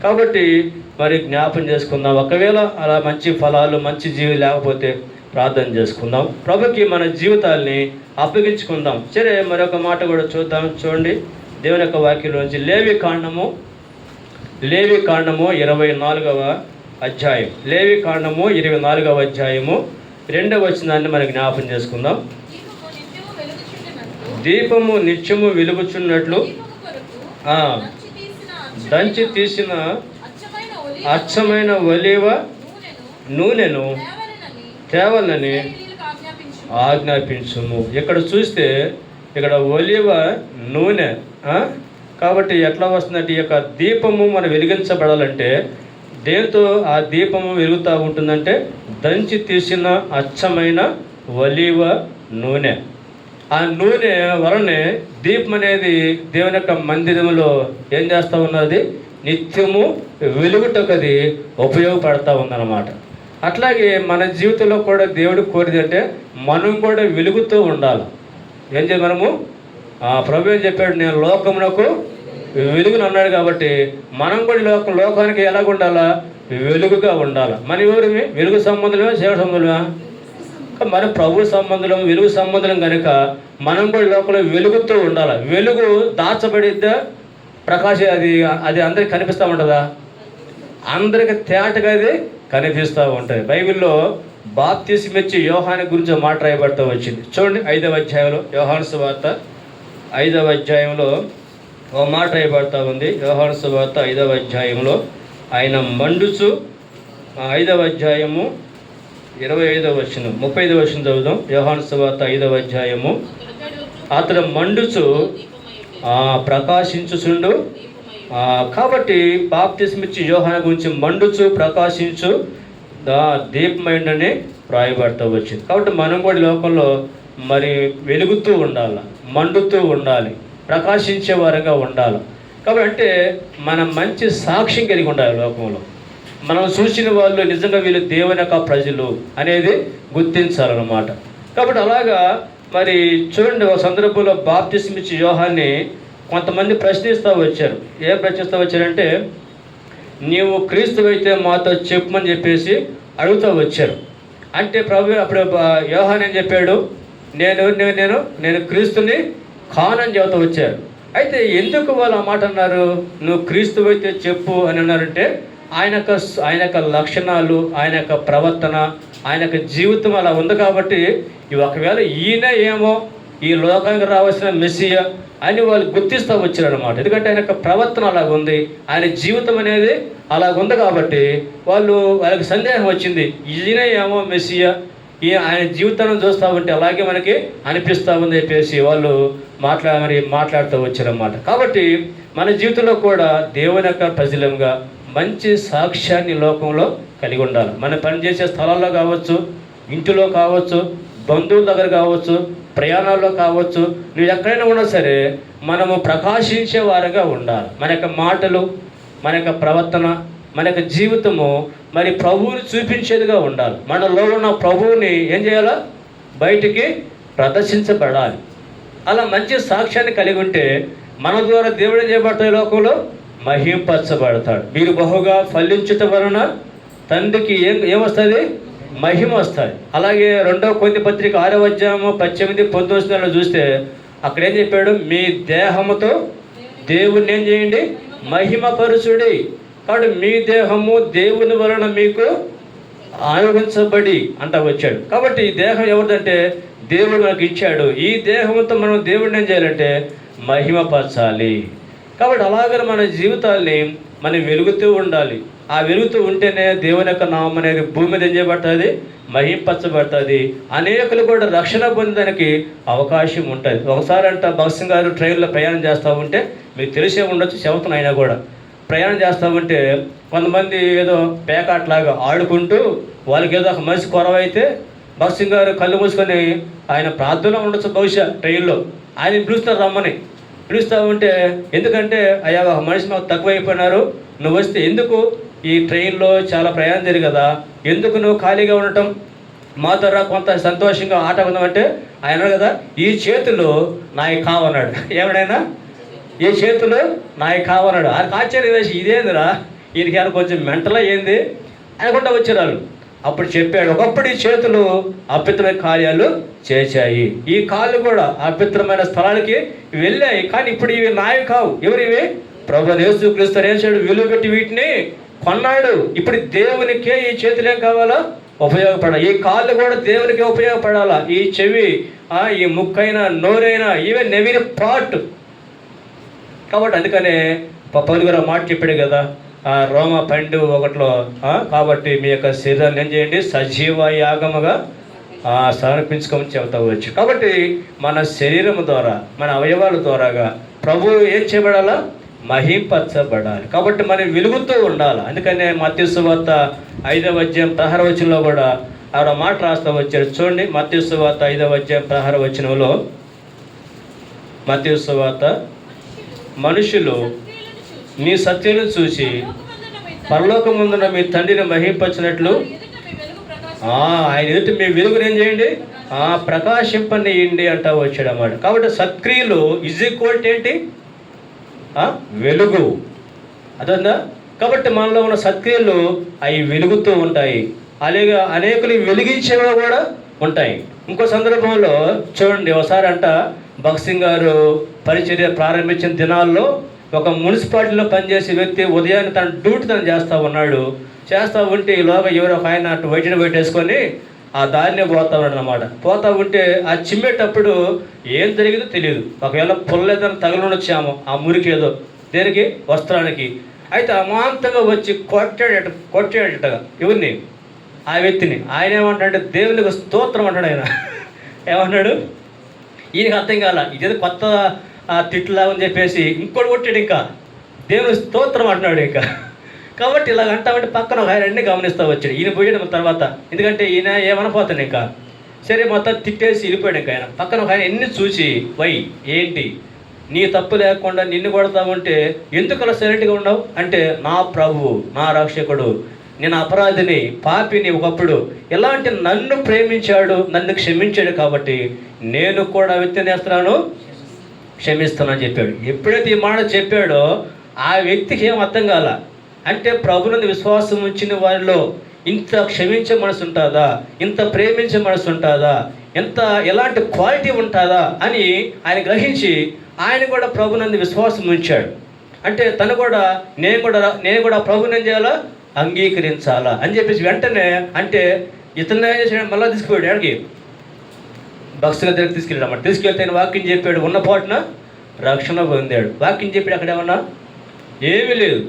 కాబట్టి మరి జ్ఞాపం చేసుకుందాం. ఒకవేళ అలా మంచి ఫలాలు, మంచి జీవి లేకపోతే ప్రార్థన చేసుకుందాం. ప్రభుకి మన జీవితాల్ని అప్పగించుకుందాం. సరే, మరొక మాట కూడా చూద్దాం. చూడండి, దేవుని యొక్క వాక్యంలోంచి లేవి కాండము 24వ అధ్యాయం. లేవి కాండము 24వ అధ్యాయము 2వ వచనాన్ని మనం జ్ఞాపం చేసుకుందాం. దీపము నిత్యము వెలుగుచున్నట్లు దంచి తీసిన అచ్చమైన ఒలీవ నూనెను తేవాలని ఆజ్ఞాపించుము. ఇక్కడ చూస్తే ఇక్కడ ఒలీవ నూనె. కాబట్టి ఎట్లా వస్తుందంటే ఈ యొక్క దీపము మనం వెలిగించబడాలంటే దేంతో ఆ దీపము వెలుగుతూ ఉంటుందంటే దంచి తీసిన అచ్చమైన ఒలీవ నూనె. ఆ నూనె వలనే దీపం అనేది దేవుని యొక్క మందిరంలో ఏం చేస్తూ ఉన్నది? నిత్యము వెలుగుటకది ఉపయోగపడతా ఉందన్నమాట. అట్లాగే మన జీవితంలో కూడా దేవుడు కోరిది అంటే మనం కూడా వెలుగుతూ ఉండాలి. ఏం చేయాలి మనము? ప్రభు ఏం చెప్పాడు? నేను లోకమునకు వెలుగును అన్నాడు. కాబట్టి మనం కూడా లోకానికి ఎలాగ ఉండాలా? వెలుగుగా ఉండాలి. మన ఎవరిమి? వెలుగు సంబంధులమే, సేవ సంబంధులమా? మన ప్రభు సంబంధం, వెలుగు సంబంధం కనుక మనం కూడా లోకంలో వెలుగుతూ ఉండాలి. వెలుగు దాచబడిద్దా? ప్రకాశం అది అందరికి కనిపిస్తూ ఉంటుందా? అందరికి తేటగా అది కనిపిస్తూ ఉంటుంది. బైబిల్లో బాప్తిస్మం ఇచ్చి యోహాను గురించి మాట రాయబడుతూ వచ్చింది. చూడండి, 5వ అధ్యాయంలో, యోహాను సువార్త 5వ అధ్యాయంలో ఓ మాట రాయబడుతూ ఉంది. యోహాను సువార్త 5వ అధ్యాయంలో ఆయన మండుచు, 5వ అధ్యాయము 25వ వచనం, 35వ వచనం చదువుదాం. యోహాను సువార్త 5వ అధ్యాయము. అతడు మండుచు ప్రకాశించుచుండు. కాబట్టి బాప్తిస్మం ఇచ్చి యోహాను గురించి మండుచు ప్రకాశించు దీపమైండని రాయబడుతూ వచ్చింది. కాబట్టి మనం కూడా లోకంలో మరి వెలుగుతూ ఉండాలి, మండుతూ ఉండాలి, ప్రకాశించే వారంగా ఉండాలి. కాబట్టి అంటే మనం మంచి సాక్ష్యం కలిగి ఉండాలి లోకంలో. మనం చూసిన వాళ్ళు నిజంగా వీళ్ళు దేవుని యొక్క ప్రజలు అనేది గుర్తించాలన్నమాట. కాబట్టి అలాగా మరి చూడండి, ఒక సందర్భంలో బాప్తిస్మం ఇచ్చి యోహాన్ని కొంతమంది ప్రశ్నిస్తూ వచ్చారు. ఏం ప్రశ్నిస్తూ వచ్చారంటే, నీవు క్రీస్తువైతే మాతో చెప్పమని చెప్పేసి అడుగుతూ వచ్చారు. అంటే ప్రభు అప్పుడు యోహాన్ ఏం చెప్పాడు? నేను క్రీస్తుని కానని చెబుతూ వచ్చారు. అయితే ఎందుకు వాళ్ళు ఆ మాట అన్నారు? నువ్వు క్రీస్తువైతే చెప్పు అని అన్నారంటే ఆయన యొక్క లక్షణాలు, ఆయన యొక్క ప్రవర్తన, ఆయన యొక్క జీవితం అలా ఉంది. కాబట్టి ఒకవేళ ఈయన ఏమో ఈ లోకానికి రావాల్సిన మెస్సియా అని వాళ్ళు గుర్తిస్తూ వచ్చారనమాట. ఎందుకంటే ఆయన యొక్క ప్రవర్తన అలాగ ఉంది, ఆయన జీవితం అనేది అలాగ ఉంది. కాబట్టి వాళ్ళకి సందేహం వచ్చింది, ఈయన ఏమో మెస్సియా, ఆయన జీవితాన్ని చూస్తూ ఉంటే అలాగే మనకి అనిపిస్తూ ఉంది చెప్పేసి వాళ్ళు మాట్లాడుతూ వచ్చారన్నమాట. కాబట్టి మన జీవితంలో కూడా దేవుని యొక్క ప్రజలంగా మంచి సాక్ష్యాన్ని లోకంలో కలిగి ఉండాలి. మనం పనిచేసే స్థలాల్లో కావచ్చు, ఇంటిలో కావచ్చు, బంధువుల దగ్గర కావచ్చు, ప్రయాణాల్లో కావచ్చు, నువ్వు ఎక్కడైనా ఉన్నా సరే మనము ప్రకాశించే వారుగా ఉండాలి. మన యొక్క మాటలు, మన యొక్క ప్రవర్తన, మన యొక్క జీవితము మరి ప్రభువుని చూపించేదిగా ఉండాలి. మనలో ఉన్న ప్రభువుని ఏం చేయాలా? బయటికి ప్రదర్శించబడాలి. అలా మంచి సాక్ష్యాన్ని కలిగి ఉంటే మన ద్వారా దేవుడు ఏం చేయబడతాయి? లోకంలో మహింపరచబడతాడు. మీరు బహుగా ఫలించుట వలన తండ్రికి ఏమొస్తుంది? మహిమ వస్తుంది. అలాగే 2వ కొరింథీ పత్రిక 6వ అధ్యాయము 18, 19 చూస్తే అక్కడ ఏం చెప్పాడు? మీ దేహముతో దేవుణ్ణి ఏం చేయండి? మహిమపరచుడి. కాబట్టి మీ దేహము దేవుని వలన మీకు ఆయోగించబడి అంటా వచ్చాడు. కాబట్టి ఈ దేహం ఎవరిదంటే దేవుడు మనకు ఇచ్చాడు. ఈ దేహంతో మనం దేవుడిని ఏం చేయాలంటే మహిమపరచాలి. కాబట్టి అలాగనే మన జీవితాల్ని మనం వెలుగుతూ ఉండాలి. ఆ వెలుగుతూ ఉంటేనే దేవుని యొక్క నామం అనేది భూమి మీద ఏం చేయబడుతుంది, మహింపరచబడుతుంది. అనేకులు కూడా రక్షణ పొందడానికి అవకాశం ఉంటుంది. ఒకసారి అంట భగత్ సింగ్ గారు ట్రైన్లో ప్రయాణం చేస్తూ ఉంటే, మీకు తెలిసే ఉండొచ్చు, చెబుతున్నా అయినా కూడా, ప్రయాణం చేస్తూ ఉంటే కొంతమంది ఏదో పేకాట్లాగా ఆడుకుంటూ వాళ్ళకి ఏదో ఒక మనిషి కొరవైతే భగత్ సింగ్ గారు కళ్ళు మూసుకొని ఆయన ప్రార్థనలో ఉండొచ్చు బహుశా ట్రైన్లో, ఆయన పిలుస్తారు రమ్మని. పిలుస్తూ ఉంటే, ఎందుకంటే అయ్యా ఒక మనిషి మాకు తక్కువైపోయినారు, నువ్వు వస్తే ఎందుకు, ఈ ట్రైన్లో చాలా ప్రయాణం జరిగి కదా, ఎందుకు నువ్వు ఖాళీగా ఉండటం, మా ద్వారా కొంత సంతోషంగా ఆట ఉందామంటే ఆయన కదా, ఈ చేతులు నాయి కావన్నాడు. ఏమడైనా ఈ చేతులు నాయి కావన్నాడు. ఆయనకు ఆశ్చర్యం వేసి, ఇదేందిరా ఈయనకి ఆయన కొంచెం మెంటలా ఏంది అనుకుంటా వచ్చారు వాళ్ళు. అప్పుడు చెప్పాడు, ఒకప్పుడు ఈ చేతులు అపవిత్రమైన కార్యాలు చేశాయి, ఈ కాళ్ళు కూడా అపవిత్రమైన స్థలానికి వెళ్ళాయి, కానీ ఇప్పుడు ఇవి నాయి కావు. ఎవరివి? ప్రభువైన యేసుక్రీస్తు ఏం చేశాడు, విలువ పెట్టి వీటిని కొన్నాడు. ఇప్పుడు దేవునికే ఈ చేతులు ఏం కావాలా, ఉపయోగపడాలి. ఈ కాళ్ళు కూడా దేవునికి ఉపయోగపడాలా. ఈ చెవి, ఈ ముక్కైనా నోరైనా, ఈవెన్ ఎవరీ పార్ట్. కాబట్టి అందుకనే పౌలు గారు మాట చెప్పాడు కదా, రోమ 12:1 కాబట్టి మీ యొక్క శరీరాన్ని ఏం చేయండి, సజీవ యాగముగా సమర్పించుకోమని చెబుతా వచ్చు. కాబట్టి మన శరీరం ద్వారా, మన అవయవాల ద్వారాగా ప్రభు ఏం చేయబడాలా, మహింపరచబడాలి. కాబట్టి మనం వెలుగుతూ ఉండాలి. అందుకనే మత్తయి సువార్త 5వ అధ్యాయం 16వ వచనంలో కూడా ఆవిడ మాట రాస్తూ వచ్చారు. చూడండి, మత్తయి సువార్త 5వ అధ్యాయం 16వ వచనంలో, మత్తయి సువార్త, మనుషులు నీ సత్యాలను చూసి పరలోకమందున మీ తండ్రిని మహింపరచినట్లు ఆయన ఎదుటి మీ వెలుగుని ఏం చేయండి, ప్రకాశింపనీయండి అంటా వచ్చాడు అన్నమాట. కాబట్టి సత్క్రియలు ఈజ్ ఈక్వల్ టు ఏంటి, వెలుగు. అదంతా. కాబట్టి మనలో ఉన్న సత్క్రియలు అవి వెలుగుతూ ఉంటాయి. అలాగే అనేకులు వెలిగించేవి కూడా ఉంటాయి. ఇంకో సందర్భంలో చూడండి, ఒకసారి అంట భగత్ సింగ్ గారు పరిచర్య ప్రారంభించిన దినాల్లో ఒక మున్సిపాలిటీలో పనిచేసే వ్యక్తి ఉదయాన్నే తన డ్యూటీ తను చేస్తూ ఉన్నాడు. చేస్తూ ఉంటే ఈలోగా ఎవరో ఒక ఆయన అటు వైద్యుని పెట్టేసుకొని ఆ దారినే పోతా ఉన్నాడు అన్నమాట. పోతా ఉంటే ఆ చిమ్మేటప్పుడు ఏం జరిగిందో తెలియదు. ఒకవేళ పొల్లేదని తగలొచ్చాము ఆ మురికి ఏదో దేనికి, వస్త్రానికి. అయితే అమాంతంగా వచ్చి కొట్టాడటగా ఎవరిని, ఆ వ్యక్తిని. ఆయన ఏమంటాడంటే దేవునికి స్తోత్రం అంటాడు. ఆయన ఏమన్నాడు, ఈయనకి అర్థం కాల, ఇదేదో కొత్త తిట్లా అని చెప్పేసి ఇంకోటి కొట్టాడు. ఇంకా దేవుని స్తోత్రం అంటున్నాడు ఇంకా. కాబట్టి ఇలాగ అంటామంటే పక్కన ఒక ఆయన అన్నీ గమనిస్తూ వచ్చాడు. ఈయన పోయాడు తర్వాత, ఎందుకంటే ఈయన ఏమనపోతాడు ఇంకా. సరే మొత్తం తిట్టేసి వెళ్ళిపోయాడు ఇంకా ఆయన. పక్కన ఒక ఆయన ఎన్ని చూసి, వై ఏంటి నీ తప్పు లేకుండా నిన్ను కొడతా ఉంటే ఎందుకు అలా సైలెంట్గా ఉండవు అంటే, నా ప్రభువు, నా రక్షకుడు, నేను అపరాధిని, పాపిని, ఒకప్పుడు ఎలాంటి నన్ను ప్రేమించాడు, నన్ను క్షమించాడు, కాబట్టి నేను కూడా వ్యక్తినేస్తున్నాను, క్షమిస్తానని చెప్పాడు. ఎప్పుడైతే ఈ మాట చెప్పాడో ఆ వ్యక్తికి ఏం అర్థం కాల. అంటే ప్రభువుని విశ్వాసం ఉంచిన వారిలో ఇంత క్షమించే మనసు ఉంటుందా, ఇంత ప్రేమించే మనసు ఉంటుందా, ఎలాంటి క్వాలిటీ ఉంటుందా అని ఆయన గ్రహించి ఆయన కూడా ప్రభువునందు విశ్వాసం ఉంచాడు. అంటే తను కూడా నేను కూడా ప్రభువుని ఏం చేయాలా, అంగీకరించాలా అని చెప్పేసి వెంటనే, అంటే ఇతను ఏం చేసాడు, మళ్ళీ తీసుకుపోయాడు ఆడికి, భక్తుల దగ్గరికి తీసుకెళ్ళాడు అన్నమాట. తీసుకెళ్తే ఆయన వాక్యం చెప్పాడు, ఉన్న పాటున రక్షణ పొందాడు. వాక్యం చెప్పాడు. అక్కడ ఏమన్నా ఏమీ లేదు.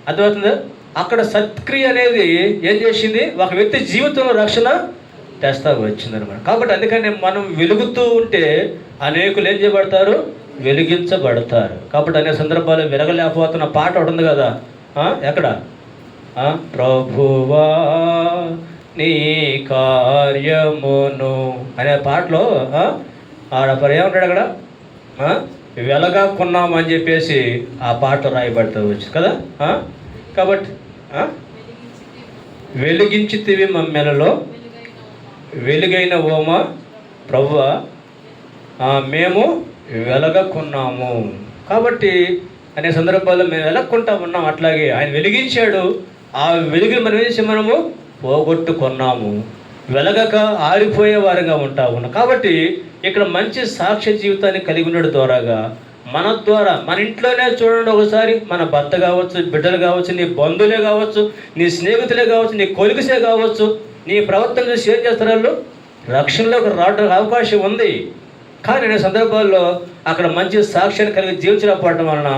అర్థమవుతుందా? అక్కడ సత్క్రియ అనేది ఏం చేసింది, ఒక వ్యక్తి జీవితంలో రక్షణ తెస్తా వచ్చిందనమాట. కాబట్టి అందుకని మనం వెలుగుతూ ఉంటే అనేకులు ఏం చేయబడతారు, వెలిగించబడతారు. కాబట్టి అనే సందర్భాలు వెలగలేకపోతున్న పాట ఒకటి ఉంది కదా, ఎక్కడ, ప్రభువా నీ కార్యమును అనే పాటలో ఆడపరు ఏమంటాడు అక్కడ, వెలగా కొన్నాము అని చెప్పేసి ఆ పాట రాయబడుతూ వచ్చు కదా. కాబట్టి వెలిగించితివి మమ్మెలలో వెలుగైన ఓమ ప్రభువా మేము వెలగకున్నాము. కాబట్టి అనే సందర్భాల్లో మేము వెలక్కుంటా ఉన్నాం. అట్లాగే ఆయన వెలిగించాడు. ఆ వెలుగుని మనం ఏం చేసి మనము పోగొట్టుకున్నాము, వెలగక ఆరిపోయే వారుగా ఉంటా ఉన్నాం. కాబట్టి ఇక్కడ మంచి సాక్ష్య జీవితాన్ని కలిగి ఉండడం ద్వారాగా మన ద్వారా, మన ఇంట్లోనే చూడండి, ఒకసారి మన భర్త కావచ్చు, బిడ్డలు కావచ్చు, నీ బంధువులే కావచ్చు, నీ స్నేహితులే కావచ్చు, నీ కొలికసే కావచ్చు, నీ ప్రవర్తన చూసి ఏం చేస్తారు, వాళ్ళు రక్షణలోకి రావడానికి అవకాశం ఉంది. కానీ అనే సందర్భాల్లో అక్కడ మంచి సాక్ష్యాన్ని కలిగి జీవించకపోవడం వలన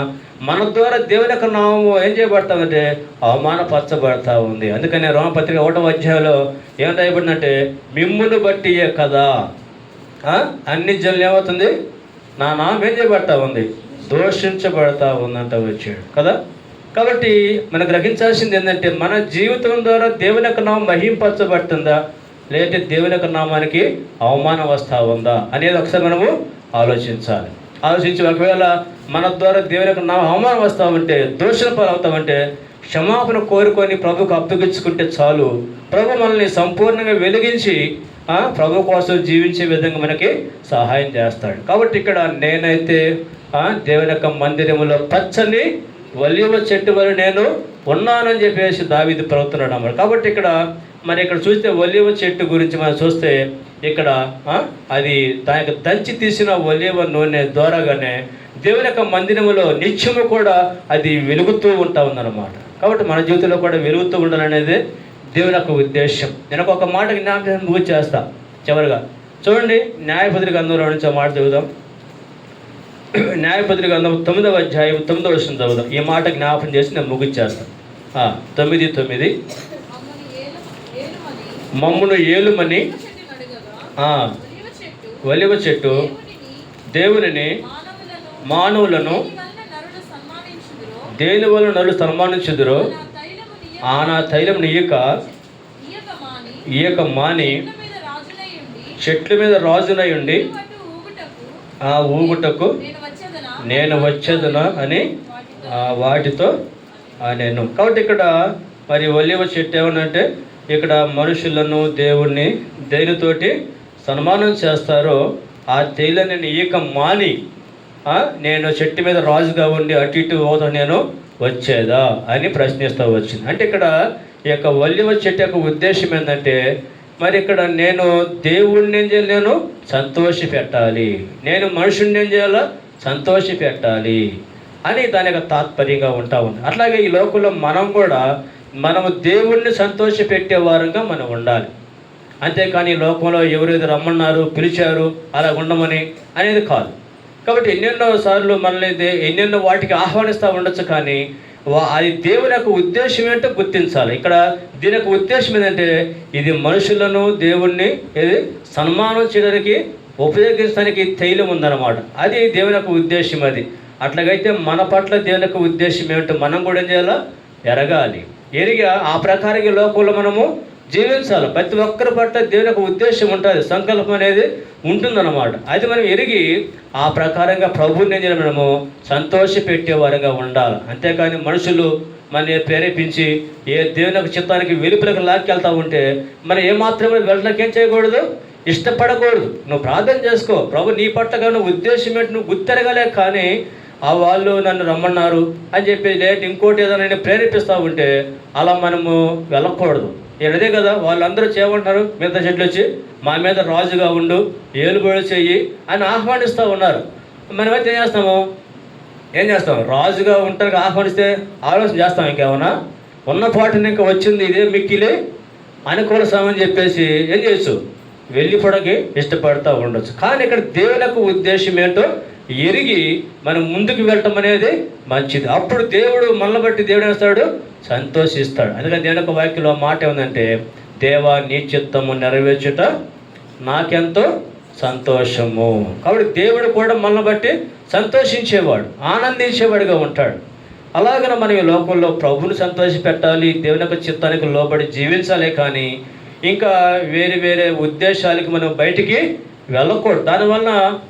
మన ద్వారా దేవుని యొక్క నామము ఏం చేయబడతామంటే అవమానపరచబడతా ఉంది. అందుకని రోమపత్రిక 1వ అధ్యాయంలో ఏం రాయబడిందంటే, మిమ్మును బట్టియే కదా అన్ని జనులు ఏమవుతుంది, నా నామం ఏం చేయబడతా ఉంది, దూషించబడతా ఉందంట వచ్చాడు కదా. కాబట్టి మనం గ్రహించాల్సింది ఏంటంటే, మన జీవితం ద్వారా దేవుని యొక్క నామం మహింపరచబడుతుందా, లేదంటే దేవుని యొక్క నామానికి అవమానం వస్తూ ఉందా అనేది ఒకసారి మనము ఆలోచించాలి. ఆలోచించి ఒకవేళ మన ద్వారా దేవుని యొక్క నామం అవమానం వస్తూ ఉంటే, దూషణ పాలవుతామంటే క్షమాపణ కోరుకొని ప్రభుకు అప్పగించుకుంటే చాలు. ప్రభు మనల్ని సంపూర్ణంగా వెలిగించి ప్రభు కోసం జీవించే విధంగా మనకి సహాయం చేస్తాడు. కాబట్టి ఇక్కడ నేనైతే దేవుని యొక్క మందిరములో పచ్చని ఒలీవ చెట్టు వరకు నేను ఉన్నానని చెప్పేసి దావీదు పలుకుతున్నాడు అన్నమాట. కాబట్టి ఇక్కడ చూస్తే ఒలీవ చెట్టు గురించి మనం చూస్తే ఇక్కడ అది దానికి దంచి తీసిన ఒలీవ నూనె ద్వారాగానే దేవుని యొక్క మందిరములో నిత్యము కూడా అది వెలుగుతూ ఉంటా ఉందన్నమాట. కాబట్టి మన జీవితంలో కూడా వెలుగుతూ ఉండాలనేది దేవుని యొక్క ఉద్దేశం. నేను ఒక మాట జ్ఞాపకం పూర్తి చేస్తా చివరిగా. చూడండి, న్యాయపత్రిక గ్రంథంలో నుంచి మాట చదువుదాం. న్యాయపత్రిక గ్రంథం 9వ అధ్యాయం 9వ వచనం చదువుదాం. ఈ మాట జ్ఞాపకం చేసి నేను ముగించేస్తాను. 9:9 మమ్మును ఏలుమని ఒలీవ చెట్టు దేవునిని మానవులను దేని వలన నరులు సన్మానించుదురో ఆనా తైలమును ఈయక మాని చెట్ల మీద రాజునై ఉండి ఊగుటకు నేను వచ్చేదనా అని వాటితో నేను. కాబట్టి ఇక్కడ మరి ఒలీవ చెట్టు ఏమనంటే, ఇక్కడ మనుషులను దేవుణ్ణి దేనితోటి సన్మానం చేస్తారో ఆ తైలని ఈక మాని నేను చెట్టు మీద రాజుగా ఉండి అటు ఇటు పోతా నేను వచ్చేదా అని ప్రశ్నిస్తూ వచ్చింది. అంటే ఇక్కడ ఈ యొక్క ఒలీవ చెట్టు యొక్క ఉద్దేశం ఏంటంటే, మరి ఇక్కడ నేను దేవుణ్ణి ఏం చేయాలి, నేను సంతోషి పెట్టాలి, నేను మనుషుణ్ణి ఏం చేయాలా, సంతోషి పెట్టాలి అని దాని యొక్క తాత్పర్యంగా ఉంటా ఉంది. అట్లాగే ఈ లోకంలో మనము దేవుణ్ణి సంతోషి పెట్టే వారంగా మనం ఉండాలి. అంతేకాని ఈ లోకంలో ఎవరైతే రమ్మన్నారు, పిలిచారు, అలా ఉండమని అనేది కాదు. కాబట్టి ఎన్నెన్నో సార్లు మనల్ని ఎన్నెన్నో వాటికి ఆహ్వానిస్తూ ఉండొచ్చు, కానీ అది దేవుని యొక్క ఉద్దేశం ఏంటో గుర్తించాలి. ఇక్కడ దీని యొక్క ఉద్దేశం ఏంటంటే, ఇది మనుషులను దేవుణ్ణి సన్మానం చేయడానికి ఉపయోగించడానికి తైలం ఉందన్నమాట. అది దేవుని యొక్క ఉద్దేశం. అది అట్లాగైతే మన పట్ల దేవుని యొక్క ఉద్దేశం ఏమిటో మనం కూడా ఏం చేయాలా, ఎరగాలి. ఎరిగా ఆ ప్రకారంగా లోకంలో మనము జీవించాలి. ప్రతి ఒక్కరి పట్ల దేవుని యొక్క ఉద్దేశం ఉంటుంది, సంకల్పం అనేది ఉంటుందన్నమాట. అది మనం ఎరిగి ఆ ప్రకారంగా ప్రభువుని మనము సంతోష పెట్టేవారుగా ఉండాలి. అంతేకాని మనుషులు మనని ప్రేరేపించి ఏ దేవుని యొక్క చిత్తానికి వెలుపులకు లాక్కెళ్తా ఉంటే మనం ఏమాత్రమే వెళ్ళడానికి ఏం చేయకూడదు, ఇష్టపడకూడదు. నువ్వు ప్రార్థన చేసుకో, ప్రభు నీ పట్ల నువ్వు ఉద్దేశం ఏంటి నువ్వు గుర్తెరగలే, కానీ వాళ్ళు నన్ను రమ్మన్నారు అని చెప్పి లేదంటే ఇంకోటి ఏదైనా ప్రేరేపిస్తూ ఉంటే అలా మనము వెళ్ళకూడదు. అదే కదా వాళ్ళందరూ చేయమంటున్నారు, మిగతా చెట్లు వచ్చి మా మీద రాజుగా ఉండు, ఏలుబడి చెయ్యి అని ఆహ్వానిస్తూ ఉన్నారు. మనమైతే ఏం చేస్తాం, రాజుగా ఉంటానికి ఆహ్వానిస్తే ఆలోచన చేస్తాం, ఇంకేమన్నా ఉన్న పాటని ఇంకా వచ్చింది ఇదే మిక్కిలే అనుకూల సమయం చెప్పేసి ఏం చేయొచ్చు, వెళ్ళిపోవడానికి ఇష్టపడుతూ ఉండొచ్చు. కానీ ఇక్కడ దేవుని యొక్క ఉద్దేశం ఏంటో ఎరిగి మనం ముందుకు వెళ్ళటం అనేది మంచిది. అప్పుడు దేవుడు మనల్ని బట్టి దేవుడు వేస్తాడు, సంతోషిస్తాడు. అందుకని దేవుని యొక్క వాక్యంలో మాట ఏముందంటే, దేవా నీ చిత్తము నెరవేర్చుట నాకెంతో సంతోషము. కాబట్టి దేవుడు కూడా మనల్ని బట్టి సంతోషించేవాడు, ఆనందించేవాడుగా ఉంటాడు. అలాగనే మనం ఈ లోకంలో ప్రభువుని సంతోష పెట్టాలి, దేవుని యొక్క చిత్తానికి లోబడి జీవించాలి, కానీ ఇంకా వేరే వేరే ఉద్దేశాలకి మనం బయటికి వెళ్ళకూడదు. దానివల్ల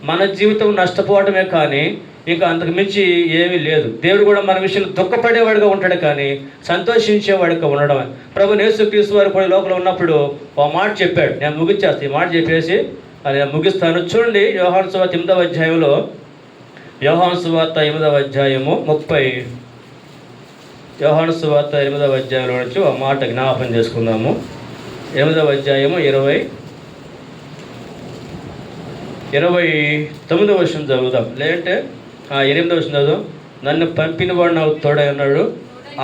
మన జీవితం నష్టపోవడమే కానీ ఇంకా అంతకు మించి ఏమీ లేదు. దేవుడు కూడా మన విషయంలో దుఃఖపడేవాడుగా ఉంటాడు, కానీ సంతోషించేవాడుగా ఉండడమే. ప్రభు యేసుక్రీస్తు వారు కూడా లోపల ఉన్నప్పుడు ఒక మాట చెప్పాడు, నేను ముగించేస్తాను. ఈ మాట చెప్పేసి అది ముగిస్తాను. చూడండి, యోహాను సువార్త 8వ అధ్యాయంలో, యోహాను సువార్త 8వ అధ్యాయము 30, యోహాను సువార్త 8వ అధ్యాయంలో నుంచి ఒక మాట జ్ఞాపకం చేసుకుందాము. 8వ అధ్యాయము 29వ వచనం చదువుదాం, లేదంటే 8వ వచనం చదువు. నన్ను పంపినవాడు నాకు తోడై ఉన్నాడు,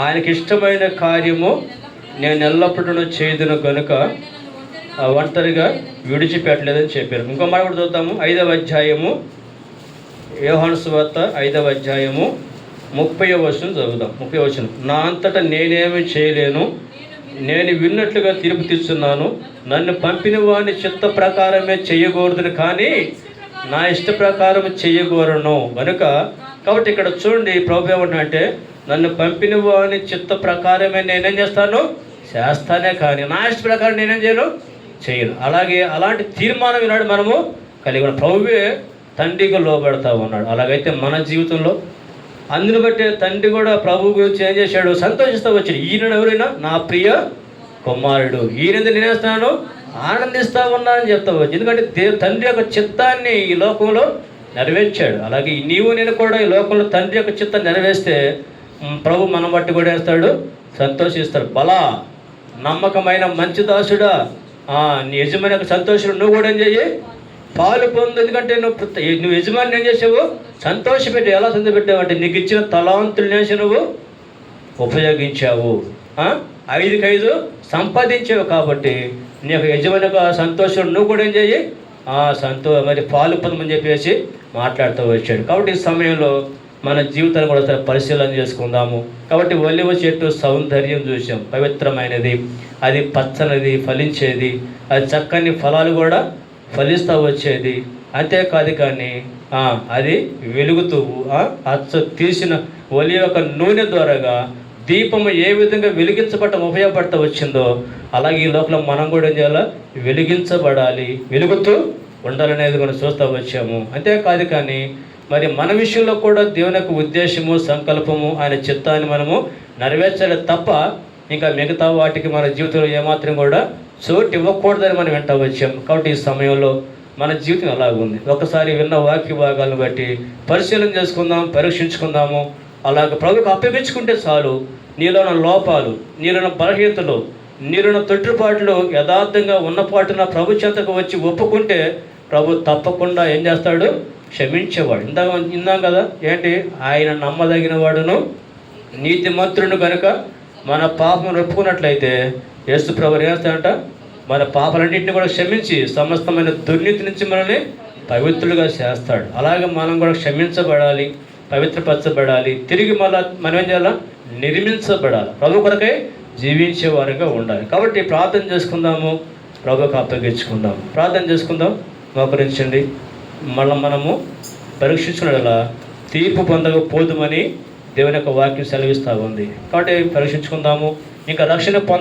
ఆయనకి ఇష్టమైన కార్యము నేను ఎల్లప్పుడూ చేయదును కనుక ఒంటరిగా విడిచిపెట్టలేదని చెప్పారు. ఇంకో మాట కూడా చూద్దాము. 5వ అధ్యాయము, యోహాను సువార్త 5వ అధ్యాయము 30వ వచనం చదువుదాం. 30వ వచనం. నా అంతటా నేనేమి చేయలేను, నేను విన్నట్లుగా తీర్పు తీస్తున్నాను. నన్ను పంపిన వాని చిత్త ప్రకారమే చెయ్యకూడదును, కానీ నా ఇష్ట ప్రకారం చెయ్యకూడను కనుక. కాబట్టి ఇక్కడ చూడండి, ప్రభు ఏమంటే నన్ను పంపిన వాని చిత్త ప్రకారమే నేనేం చేస్తానే కానీ నా ఇష్ట ప్రకారం నేనేం చేయను. అలాంటి తీర్మానం ఈనాడు మనము కలిగి ఉన్నాం. ప్రభువే తండ్రికి లోబడతా ఉన్నాడు. అలాగైతే మన జీవితంలో అందుని బట్టే తండ్రి కూడా ప్రభు గురించి ఏం చేశాడు, సంతోషిస్తూ వచ్చాడు. ఈయన ఎవరైనా నా ప్రియ కుమారుడు, ఈయన నేనేస్తాను ఆనందిస్తూ ఉన్నానని చెప్తా వచ్చు. ఎందుకంటే తండ్రి యొక్క చిత్తాన్ని ఈ లోకంలో నెరవేర్చాడు. అలాగే నీవు నేను కూడా ఈ లోకంలో తండ్రి యొక్క చిత్తాన్ని నెరవేర్స్తే ప్రభు మనం బట్టి కూడా వేస్తాడు, సంతోషిస్తాడు. బలా నమ్మకమైన మంచి దాసుడా, నీ యజమాని యొక్క సంతోషం నువ్వు కూడా ఏం చెయ్యి, పాలు పొందు. ఎందుకంటే నువ్వు యజమాని ఏం చేసావు, సంతోషపెట్టి. ఎలా సంతోషపెట్టావు అంటే నీకు ఇచ్చిన తలాంతులు చేసి నువ్వు ఉపయోగించావు, 5 సంపాదించావు. కాబట్టి నీ యొక్క యజమాని యొక్క సంతోషం నువ్వు కూడా ఏం చెయ్యి, మరి పాలు పొందమని చెప్పేసి మాట్లాడుతూ వచ్చాడు. కాబట్టి ఈ సమయంలో మన జీవితాన్ని కూడా పరిశీలన చేసుకుందాము. కాబట్టి ఒలివ చెట్టు సౌందర్యం చూసాం, పవిత్రమైనది, అది పచ్చనిది, ఫలించేది, అది చక్కని ఫలాలు కూడా ఫలిస్తూ వచ్చేది. అంతేకాదు కానీ అది వెలుగుతూ తీసిన ఒలివ యొక్క నూనె ద్వారాగా దీపము ఏ విధంగా వెలిగించబడటం ఉపయోగపడతా వచ్చిందో, అలాగే ఈ లోపల మనం కూడా ఏం చేయాలి, వెలిగించబడాలి, వెలుగుతూ ఉండాలనేది మనం చూస్తూ వచ్చాము. అంతేకాదు కానీ మరి మన విషయంలో కూడా దేవుని యొక్క ఉద్దేశము, సంకల్పము, ఆయన చిత్తాన్ని మనము నెరవేర్చాలి తప్ప ఇంకా మిగతా వాటికి మన జీవితంలో ఏమాత్రం కూడా చోటు ఇవ్వకూడదని మనం వింటూ వచ్చాము. కాబట్టి ఈ సమయంలో మన జీవితం ఎలాగుంది, ఒకసారి విన్న వాక్య భాగాలను బట్టి పరిశీలన చేసుకుందాం, పరీక్షించుకుందాము. అలాగ ప్రభుకు అప్పగించుకుంటే చాలు. నీలోని లోపాలు, నీలోని బలహీనతలు, నీలోని తొట్టుపాట్లు యథార్థంగా ఉన్నపాటున ప్రభు చెంతకు వచ్చి ఒప్పుకుంటే ప్రభు తప్పకుండా ఏం చేస్తాడు, క్షమించేవాడు. ఇందాం కదా ఏంటి, ఆయన నమ్మదగిన వాడును నీతిమంతుడును కనుక మన పాపం ఒప్పుకున్నట్లయితే యేసు ప్రభు ఏం చేస్తాడంట, మన పాపాలన్నింటినీ కూడా క్షమించి సమస్తమైన దుర్నీతి నుంచి మనల్ని పవిత్రులుగా చేస్తాడు. అలాగే మనం కూడా క్షమించబడాలి, పవిత్రపరచబడాలి, తిరిగి మళ్ళీ మనం ఏం చేయాలి, నిర్మించబడాలి, ప్రభు కొరకై జీవించే వారిగా ఉండాలి. కాబట్టి ప్రార్థన చేసుకుందాము, ప్రభుకు అప్పగించుకుందాం. ప్రార్థన చేసుకుందాం, మోకరించండి. మళ్ళీ మనము పరీక్షించుకునేలా తీర్పు పొందకపోదుమని దేవుని యొక్క వాక్యం సెలవిస్తూ ఉంది. కాబట్టి పరీక్షించుకుందాము. ఇంకా రక్షణ